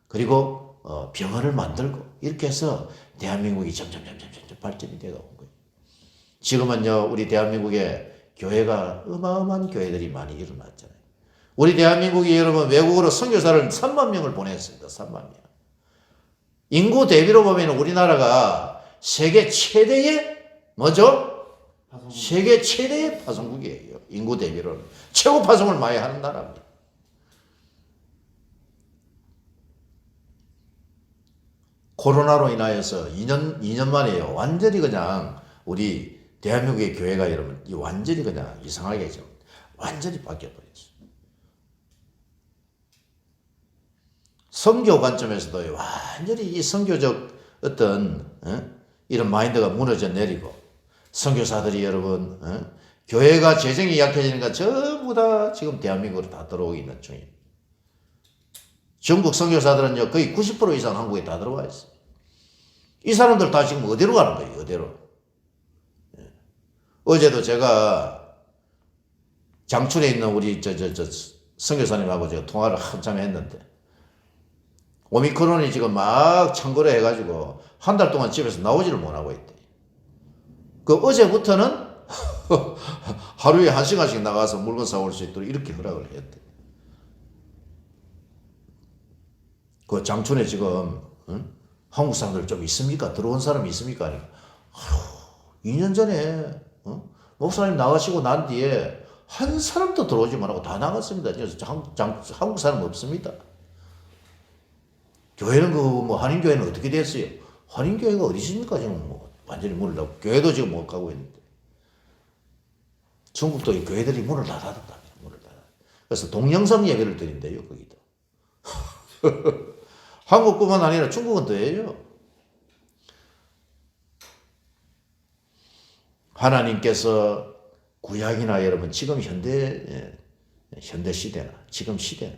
그리고 병원을 만들고, 이렇게 해서 대한민국이 점점 발전이 되어 온 거예요. 지금은요, 우리 대한민국에 교회가 어마어마한 교회들이 많이 일어났잖아요. 우리 대한민국이 여러분 외국으로 선교사를 3만 명을 보냈습니다. 3만 명. 인구 대비로 보면 우리나라가 세계 최대의 뭐죠? 세계 최대의 파송국이에요. 인구 대비로는. 최고 파송을 많이 하는 나라입니다. 코로나로 인하여서 2년 만에요. 완전히 그냥 우리 대한민국의 교회가 여러분 완전히 그냥 이상하게 좀 완전히 바뀌어버렸어요. 선교 관점에서도 완전히 이 선교적 어떤 이런 마인드가 무너져 내리고, 선교사들이 여러분 교회가 재정이 약해지니까 전부 다 지금 대한민국으로 다 들어오고 있는 중입니다. 중국 선교사들은요 거의 90% 이상 한국에 다 들어와 있어요. 이 사람들 다 지금 어디로 가는 거예요? 어디로? 어제도 제가 장춘에 있는 우리 선교사님하고 제가 통화를 한참 했는데, 오미크론이 지금 막 창궐을 해가지고 한 달 동안 집에서 나오지를 못하고 있대. 그 어제부터는 하루에 1시간씩 나가서 물건 사올 수 있도록 이렇게 허락을 했대. 그 장춘에 지금 한국 사람들 좀 있습니까? 들어온 사람이 있습니까? 아니, 2년 전에 목사님 나가시고 난 뒤에 한 사람도 들어오지 말고 다 나갔습니다. 한국 사람 없습니다. 교회는 뭐 한인교회는 어떻게 됐어요? 한인교회가 어디 있습니까? 지금 뭐 완전히 문을 닫고, 교회도 지금 못 가고 있는데. 중국도 이 교회들이 문을 다 닫았다. 문을 닫아. 그래서 동영상 예배를 드린대요, 거기도. 한국뿐만 아니라 중국은 더해요. 하나님께서 구약이나 여러분 지금 현대 시대나 지금 시대나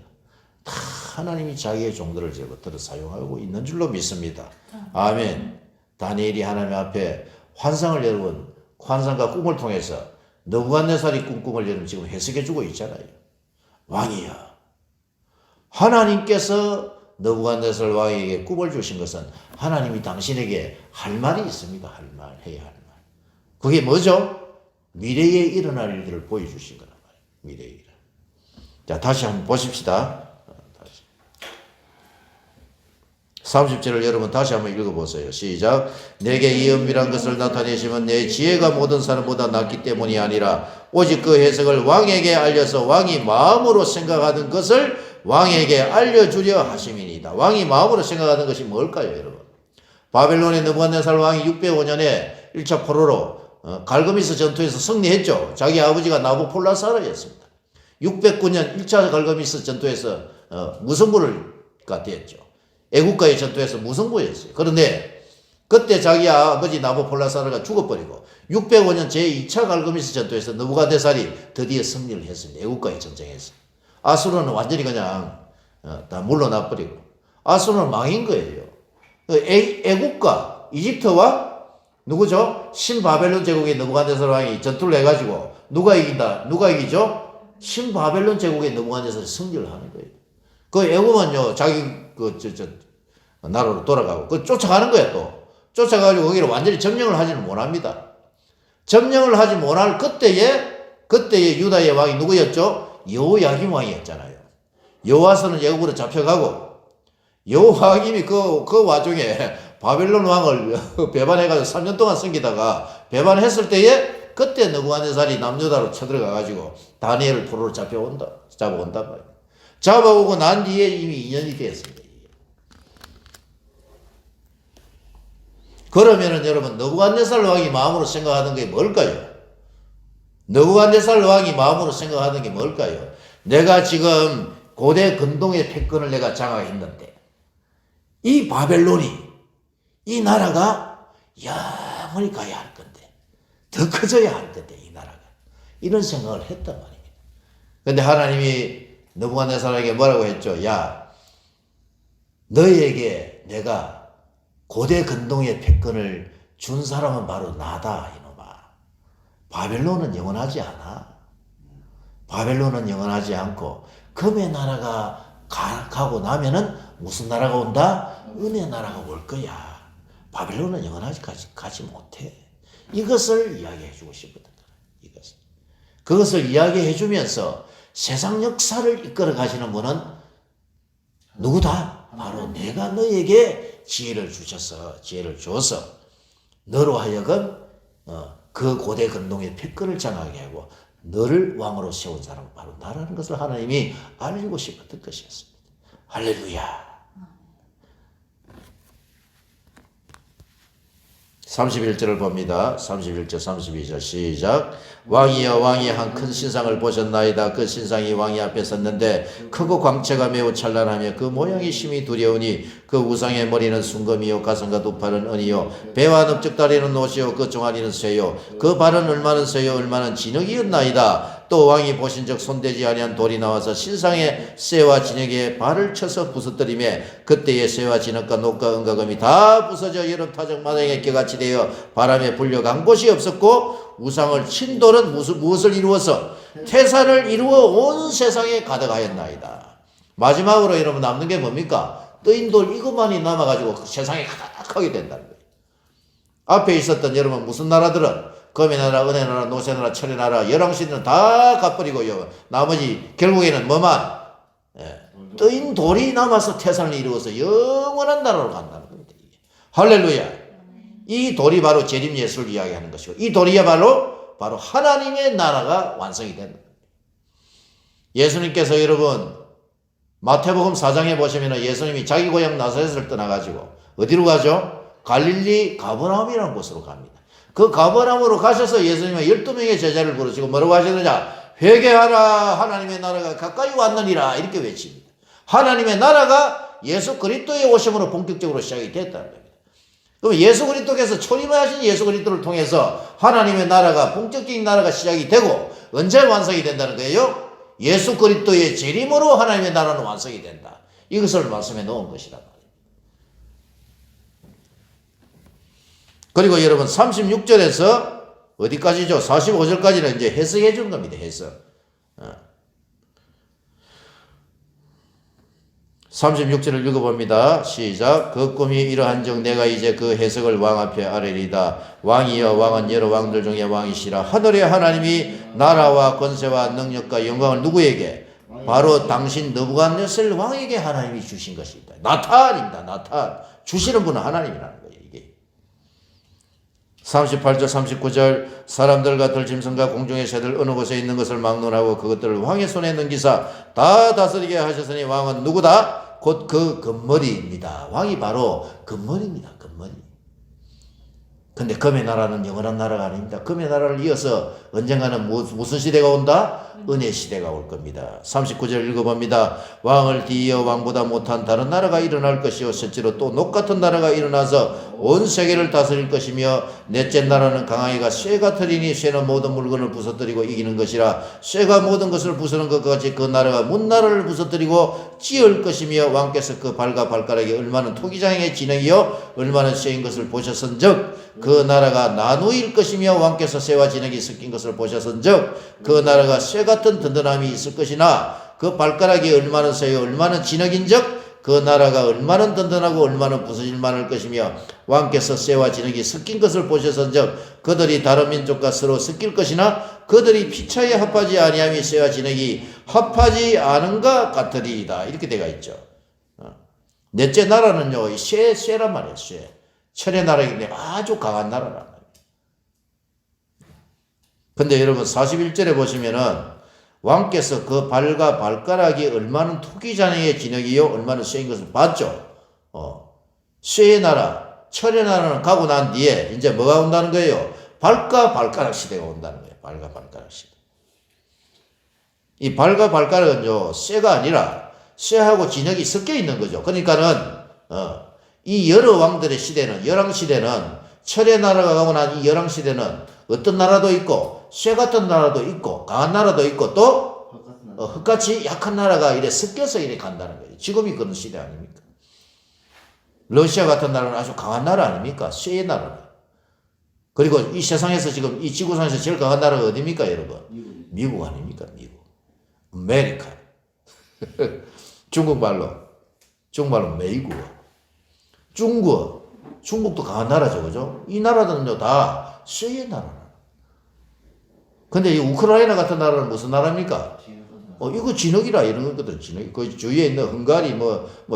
다 하나님이 자기의 종들을 제것들을 사용하고 있는 줄로 믿습니다. 아멘. 다니엘이 하나님 앞에 환상을 여러분 환상과 꿈을 통해서 느부갓네살이 꾼 꿈을 여러분 지금 해석해 주고 있잖아요. 왕이야. 하나님께서 느부갓네살 왕에게 꿈을 주신 것은 하나님이 당신에게 할 말이 있습니다. 할 말, 해야 할 말. 그게 뭐죠? 미래에 일어날 일들을 보여주신 거란 말이에요. 미래에 일어날. 자, 다시 한번 보십시다. 30절을 여러분 다시 한번 읽어보세요. 시작. 내게 이 은밀한 것을 나타내시면 내 지혜가 모든 사람보다 낫기 때문이 아니라 오직 그 해석을 왕에게 알려서 왕이 마음으로 생각하던 것을 왕에게 알려주려 하심이니이다. 왕이 마음으로 생각하던 것이 뭘까요, 여러분? 바벨론의 느부갓네살 왕이 605년에 1차 포로로 갈그미스 전투에서 승리했죠. 자기 아버지가 나부콜라사르였습니다. 609년 1차 갈그미스 전투에서 무승부가 되었죠. 애국가의 전투에서 무승부였어요. 그런데 그때 자기 아버지 나부콜라사르가 죽어버리고 605년 제2차 갈그미스 전투에서 느부갓네살이 드디어 승리를 했습니다. 애국가의 전쟁에서. 아수르는 완전히 그냥 다 물러나버리고 아수르는 망인 거예요. 애국가 이집트와 누구죠? 신바벨론 제국의 느부갓네살 왕이 전투를 해가지고 누가 이긴다? 누가 이기죠? 신바벨론 제국의 느부갓네살이 승리를 하는 거예요. 그 애국은요 자기 나라로 돌아가고 그 쫓아가는 거야 또. 쫓아가지고 거기를 완전히 점령을 하지는 못합니다. 점령을 하지 못할 그때의 유다의 왕이 누구였죠? 여호야김 왕이었잖아요. 여호와서는 애국으로 잡혀가고 여호야김이 그 와중에 바벨론 왕을 배반해가지고 3년 동안 섬기다가 배반했을 때에 그때 느부갓네살이 남유다로 쳐들어가가지고 다니엘을 포로로 잡아온단 말이에요. 잡아오고 난 뒤에 이미 2년이 되었습니다. 그러면은 여러분 느부갓네살 왕이 마음으로 생각하던 게 뭘까요? 느부갓네살 왕이 마음으로 생각하던 게 뭘까요? 내가 지금 고대 근동의 패권을 내가 장악했는데 이 바벨론이 이 나라가 영원히 가야 할 건데 더 커져야 할 건데 이 나라가 이런 생각을 했단 말입니다. 근데 하나님이 느부갓네살에게 뭐라고 했죠? 야, 너희에게 내가 고대 근동의 패권을 준 사람은 바로 나다 이놈아. 바벨론은 영원하지 않아. 바벨론은 영원하지 않고 금의 나라가 가고 나면은 무슨 나라가 온다? 은혜 나라가 올 거야. 바벨론은 영원하지 가지 못해. 이것을 이야기해 주고 싶었던 거야. 그것을 이야기해 주면서 세상 역사를 이끌어 가시는 분은 누구다? 바로 내가 너에게 지혜를 줘서 너로 하여금 그 고대 근동의 패권을 장악하게 하고 너를 왕으로 세운 사람은 바로 나라는 것을 하나님이 알리고 싶었던 것이었습니다. 할렐루야. 31절을 봅니다. 31절 32절 시작. 왕이여 왕이 한 큰 신상을 보셨나이다. 그 신상이 왕이 앞에 섰는데 크고 광채가 매우 찬란하며 그 모양이 심히 두려우니 그 우상의 머리는 순금이요 가슴과 두 팔은 은이요 배와 넓적다리는 옷이요 그 종아리는 쇠요 그 발은 얼마는 쇠요 얼마는 진흙이었나이다. 또 왕이 보신 적 손대지 아니한 돌이 나와서 신상의 쇠와 진흙에 발을 쳐서 부서뜨리매 그때의 쇠와 진흙과 녹과 은과 금이 다 부서져 여러 타적 마당에 껴같이 되어 바람에 불려간 곳이 없었고 우상을 친 돌은 무엇을 이루어서 태산을 이루어 온 세상에 가득하였나이다. 마지막으로 여러분 남는 게 뭡니까? 뜨인 돌 이것만이 남아가지고 세상에 가득하게 된다는 거예요. 앞에 있었던 여러분 무슨 나라들은 금의 나라, 은혜 나라, 노새 나라, 철의 나라, 열왕시대는 다 갚버리고요. 나머지 결국에는 뭐만 뜨인 돌이 남아서 태산을 이루어서 영원한 나라로 간다는 겁니다. 할렐루야. 이 돌이 바로 재림 예수를 이야기하는 것이고 이 돌이야말로 바로 하나님의 나라가 완성이 되는 겁니다. 예수님께서 여러분 마태복음 4장에 보시면 예수님이 자기 고향 나사렛을 떠나가지고 어디로 가죠? 갈릴리 가버나움이라는 곳으로 갑니다. 그 가버나움으로 가셔서 예수님은 12명의 제자를 부르시고 뭐라고 하시느냐? 회개하라 하나님의 나라가 가까이 왔느니라 이렇게 외칩니다. 하나님의 나라가 예수 그리스도의 오심으로 본격적으로 시작이 됐다는 겁니다. 그럼 예수 그리스도께서 초림하신 예수 그리스도를 통해서 하나님의 나라가 본격적인 나라가 시작이 되고 언제 완성이 된다는 거예요? 예수 그리스도의 재림으로 하나님의 나라는 완성이 된다. 이것을 말씀해 놓은 것이란 말이에요. 그리고 여러분 36절에서 어디까지죠? 45절까지는 이제 해석해 준 겁니다. 해석. 36절을 읽어봅니다. 시작. 그 꿈이 이러한즉 내가 이제 그 해석을 왕 앞에 아뢰리다. 왕이여 왕은 여러 왕들 중에 왕이시라. 하늘의 하나님이 나라와 권세와 능력과 영광을 누구에게? 바로 당신 느부갓네살 왕에게 하나님이 주신 것입니다. 나탄입니다. 나탄. 주시는 분은 하나님이라는 거예요. 이게 38절 39절 사람들과 들짐승과 공중의 새들 어느 곳에 있는 것을 막론하고 그것들을 왕의 손에 넘기사 다 다스리게 하셨으니 왕은 누구다? 곧 그 금머리입니다. 왕이 바로 금머리입니다. 금머리. 근데 금의 나라는 영원한 나라가 아닙니다. 금의 나라를 이어서 언젠가는 무슨 시대가 온다? 은혜 시대가 올 겁니다. 39절 읽어봅니다. 왕을 뒤이어 왕보다 못한 다른 나라가 일어날 것이요 실제로 또 녹 같은 나라가 일어나서 온 세계를 다스릴 것이며 넷째 나라는 강하기가 쇠가 터리니 쇠는 모든 물건을 부서뜨리고 이기는 것이라 쇠가 모든 것을 부수는 것 같이 그 나라가 문나라를 부서뜨리고 찌을 것이며 왕께서 그 발과 발가락이 얼마나 토기장의 진흙이요 얼마나 쇠인 것을 보셨은즉 그 나라가 나누일 것이며 왕께서 쇠와 진흙이 섞인 것을 보셨은즉 그 나라가 쇠 같은 든든함이 있을 것이나 그 발가락이 얼마나 쇠요 얼마나 진흙인즉 그 나라가 얼마나 든든하고 얼마나 부서질 만할 것이며 왕께서 쇠와 진흙이 섞인 것을 보셨은즉 그들이 다른 민족과 서로 섞일 것이나 그들이 피차에 합하지 아니함이 쇠와 진흙이 합하지 않은가 같으리이다. 이렇게 되어 있죠. 넷째 나라는요 쇠란 말이에요. 쇠. 철의 나라이기 때문에 아주 강한 나라란 말이에요. 근데 여러분 41절에 보시면은 왕께서 그 발과 발가락이 얼마나 토기장의 진흙이요 얼마나 쇠인 것을 봤죠. 쇠의 나라, 철의 나라는 가고 난 뒤에 이제 뭐가 온다는 거예요? 발과 발가락 시대가 온다는 거예요. 발과 발가락 시대. 이 발과 발가락은요, 쇠가 아니라 쇠하고 진흙이 섞여 있는 거죠. 그러니까는 이 여러 왕들의 시대는, 열왕시대는, 철의 나라가 가고 난 이 열왕시대는 어떤 나라도 있고 쇠 같은 나라도 있고 강한 나라도 있고 또 흙같이 약한 나라가 이래 섞여서 이래 간다는 거예요. 지금이 그런 시대 아닙니까? 러시아 같은 나라는 아주 강한 나라 아닙니까? 쇠의 나라. 그리고 이 세상에서 지금 이 지구상에서 제일 강한 나라가 어디입니까, 여러분? 미국 아닙니까? 미국. 아메리카. 중국말로 메이구어. 중국도 강한 나라죠, 그죠? 이 나라들은요, 다 쇠의 나라라. 근데 이 우크라이나 같은 나라는 무슨 나라입니까? 이거 진흙이라 이런 거거든, 진흙. 그 주위에 있는 헝가리,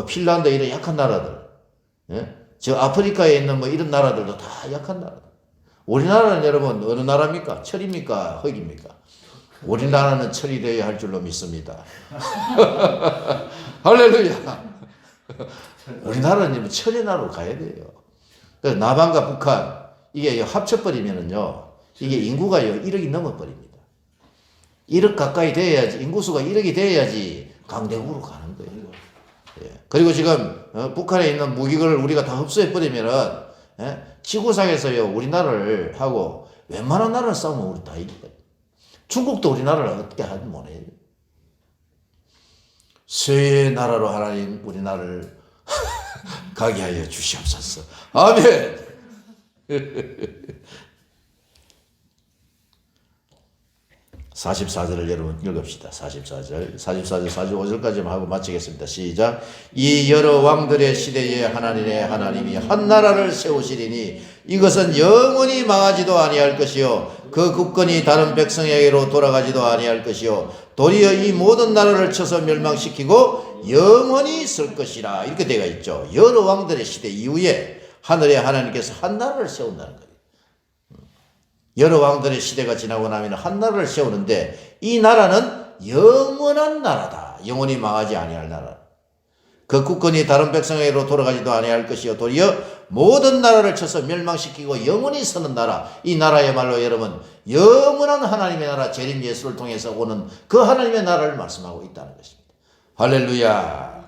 핀란드 이런 약한 나라들. 예? 저 아프리카에 있는 이런 나라들도 다 약한 나라들. 우리나라는 여러분, 어느 나라입니까? 철입니까? 흙입니까? 우리나라는 철이 되어야 할 줄로 믿습니다. 할렐루야. 우리나라는 철의 나라로 가야 돼요. 그래서 남한과 북한, 이게 합쳐버리면은요, 이게 인구가요, 1억이 넘어버립니다. 1억 가까이 돼야지, 인구수가 1억이 돼야지 강대국으로 가는 거예요. 예. 그리고 지금, 북한에 있는 무기를 우리가 다 흡수해버리면은, 예? 지구상에서요, 우리나라를 하고, 웬만한 나라를 싸우면 우리 다 이겨요. 중국도 우리나라를 어떻게 하지 못해요. 쇠의 나라로 하나님 우리나라를 가게 하여 주시옵소서. 아멘. 44절을 여러분 읽읍시다. 44절, 45절까지만 하고 마치겠습니다. 시작. 이 여러 왕들의 시대에 하나님이 한 나라를 세우시리니 이것은 영원히 망하지도 아니할 것이요 그 국권이 다른 백성에게로 돌아가지도 아니할 것이요 도리어 이 모든 나라를 쳐서 멸망시키고 영원히 쓸 것이라. 이렇게 되어 있죠. 여러 왕들의 시대 이후에 하늘의 하나님께서 한 나라를 세운다는 거예요. 여러 왕들의 시대가 지나고 나면 한 나라를 세우는데 이 나라는 영원한 나라다. 영원히 망하지 아니할 나라. 그 국권이 다른 백성에게로 돌아가지도 아니할 것이요 도리어 모든 나라를 쳐서 멸망시키고 영원히 서는 나라. 이 나라야말로 여러분 영원한 하나님의 나라 재림 예수를 통해서 오는 그 하나님의 나라를 말씀하고 있다는 것입니다. 할렐루야.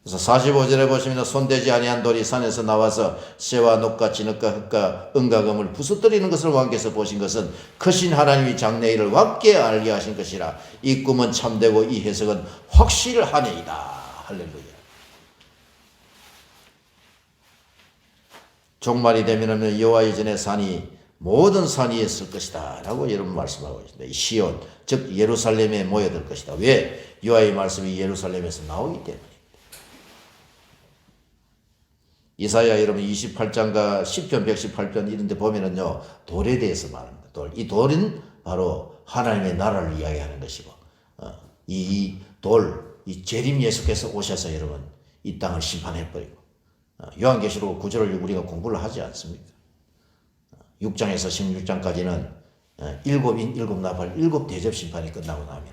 그래서 45절에 보시면 손대지 아니한 돌이 산에서 나와서 쇠와 녹과 진흙과 흙과 은과 금을 부수뜨리는 것을 왕께서 보신 것은 크신 하나님이 장래일을 왕께 알게 하신 것이라. 이 꿈은 참되고 이 해석은 확실하네이다. 할렐루야. 종말이 되면은 여호와의 전에 산이 모든 산이 있을 것이다 라고 여러분 말씀하고 있습니다. 시온 즉 예루살렘에 모여들 것이다. 왜? 여호와의 말씀이 예루살렘에서 나오기 때문에. 이사야 여러분 28장과 10편 118편 이런 데 보면은요 돌에 대해서 말합니다. 이 돌은 바로 하나님의 나라를 이야기하는 것이고 이 재림 예수께서 오셔서 여러분 이 땅을 심판해버리고 요한계시록 9절을 우리가 공부를 하지 않습니까? 6장에서 16장까지는 일곱인 일곱 나팔 일곱 대접 심판이 끝나고 나면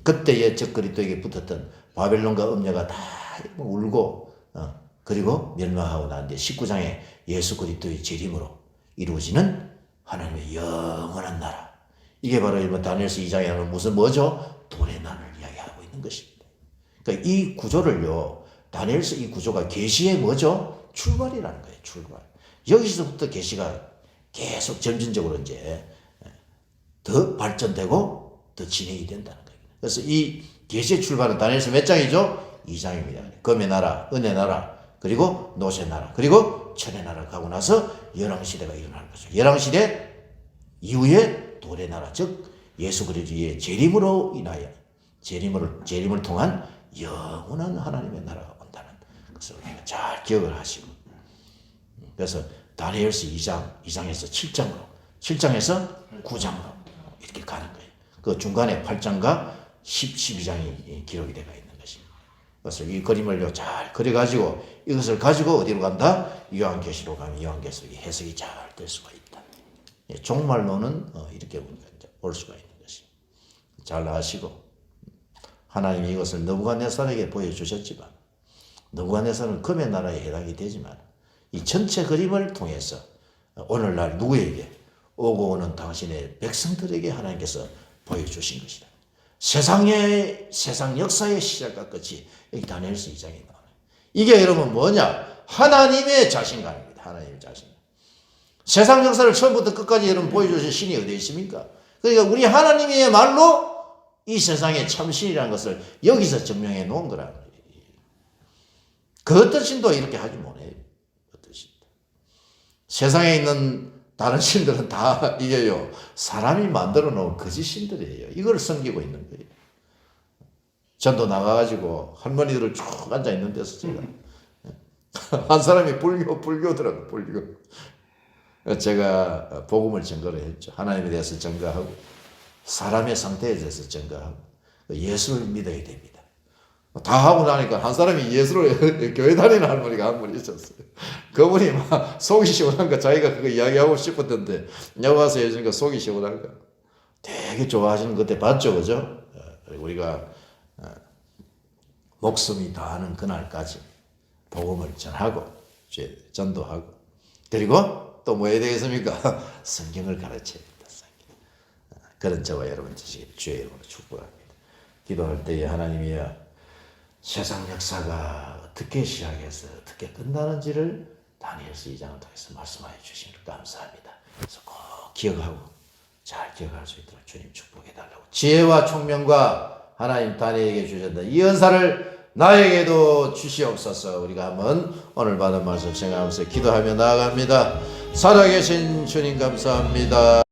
그때의 적그리스도에게 붙었던 바벨론과 음녀가 다 울고 그리고 멸망하고 난 뒤에 19장에 예수 그리스도의 재림으로 이루어지는 하나님의 영원한 나라. 이게 바로 일본 다니엘서 2장에 하는 뭐죠? 돌의 나라를 이야기하고 있는 것입니다. 그러니까 이 구조를요, 다니엘서 이 구조가 계시의 뭐죠? 출발이라는 거예요, 출발. 여기서부터 계시가 계속 점진적으로 이제 더 발전되고 더 진행이 된다는 거예요. 그래서 이 계시의 출발은 다니엘서 몇 장이죠? 2장입니다. 금의 나라, 은혜 나라, 그리고 노새 나라, 그리고 천의 나라 가고 나서 열왕시대가 일어날 거죠. 열왕시대 이후에 돌의 나라, 즉 예수 그리스도의 재림으로 인하여 재림을 통한 영원한 하나님의 나라가 온다는 것을 우리가 잘 기억을 하시고, 그래서 다니엘서 2장에서 7장에서 9장으로 이렇게 가는 거예요. 그 중간에 8장과 12장이 기록이 되어 있는 것입니다. 그래서 이 그림을 잘 그려가지고 이것을 가지고 어디로 간다? 요한계시로 가면 요한계시록이 해석이 잘 될 수가 있다. 종말론은 이렇게 올 수가 있는 것입니다. 잘 아시고 하나님이 이것을 느부갓네살에게 보여주셨지만 느부갓네살은 금의 나라에 해당이 되지만 이 전체 그림을 통해서 오늘날 누구에게 오고 오는 당신의 백성들에게 하나님께서 보여주신 것이다. 세상 역사의 시작과 끝이 여기 다니엘서 2장에 나와요. 이게 여러분 뭐냐? 하나님의 자신감입니다. 하나님의 자신감. 세상 역사를 처음부터 끝까지 여러분 보여주신 신이 어디 있습니까? 그러니까 우리 하나님이야말로 이 세상의 참신이라는 것을 여기서 증명해 놓은 거라. 그 어떤 신도 이렇게 하지 못해요. 어떤 신도. 세상에 있는 다른 신들은 다 이게요, 사람이 만들어 놓은 거짓 신들이에요. 이걸 섬기고 있는 거예요. 전도 나가가지고 할머니들을 쭉 앉아 있는 데서 제가 한 사람이 불교더라고, 불교. 제가 복음을 증거를 했죠. 하나님에 대해서 증거하고 사람의 상태에 대해서 증거하고 예수를 믿어야 됩니다. 다 하고 나니까 한 사람이 예수를 교회 다니는 할머니가 한 분 있었어요. 그분이 막 속이 시원한가 자기가 그거 이야기하고 싶었던데 여기 와서 해주니까 속이 시원한가 되게 좋아하시는 그때 봤죠, 그죠? 우리가 목숨이 다하는 그날까지 복음을 전하고 전도하고 그리고 또 뭐 해야 되겠습니까? 성경을 가르쳐야 된다. 그런 저와 여러분 되시길 주의 이름으로 축복합니다. 기도할 때에 하나님이여 세상 역사가 어떻게 시작해서 어떻게 끝나는지를 다니엘서 2장을 통해서 말씀하여 주시니 감사합니다. 그래서 꼭 기억하고 잘 기억할 수 있도록 주님 축복해달라고 지혜와 총명과 하나님 다니엘에게 주셨다. 이 은사를 나에게도 주시옵소서. 우리가 한번 오늘 받은 말씀 생각하면서 기도하며 나아갑니다. 살아계신 주님 감사합니다.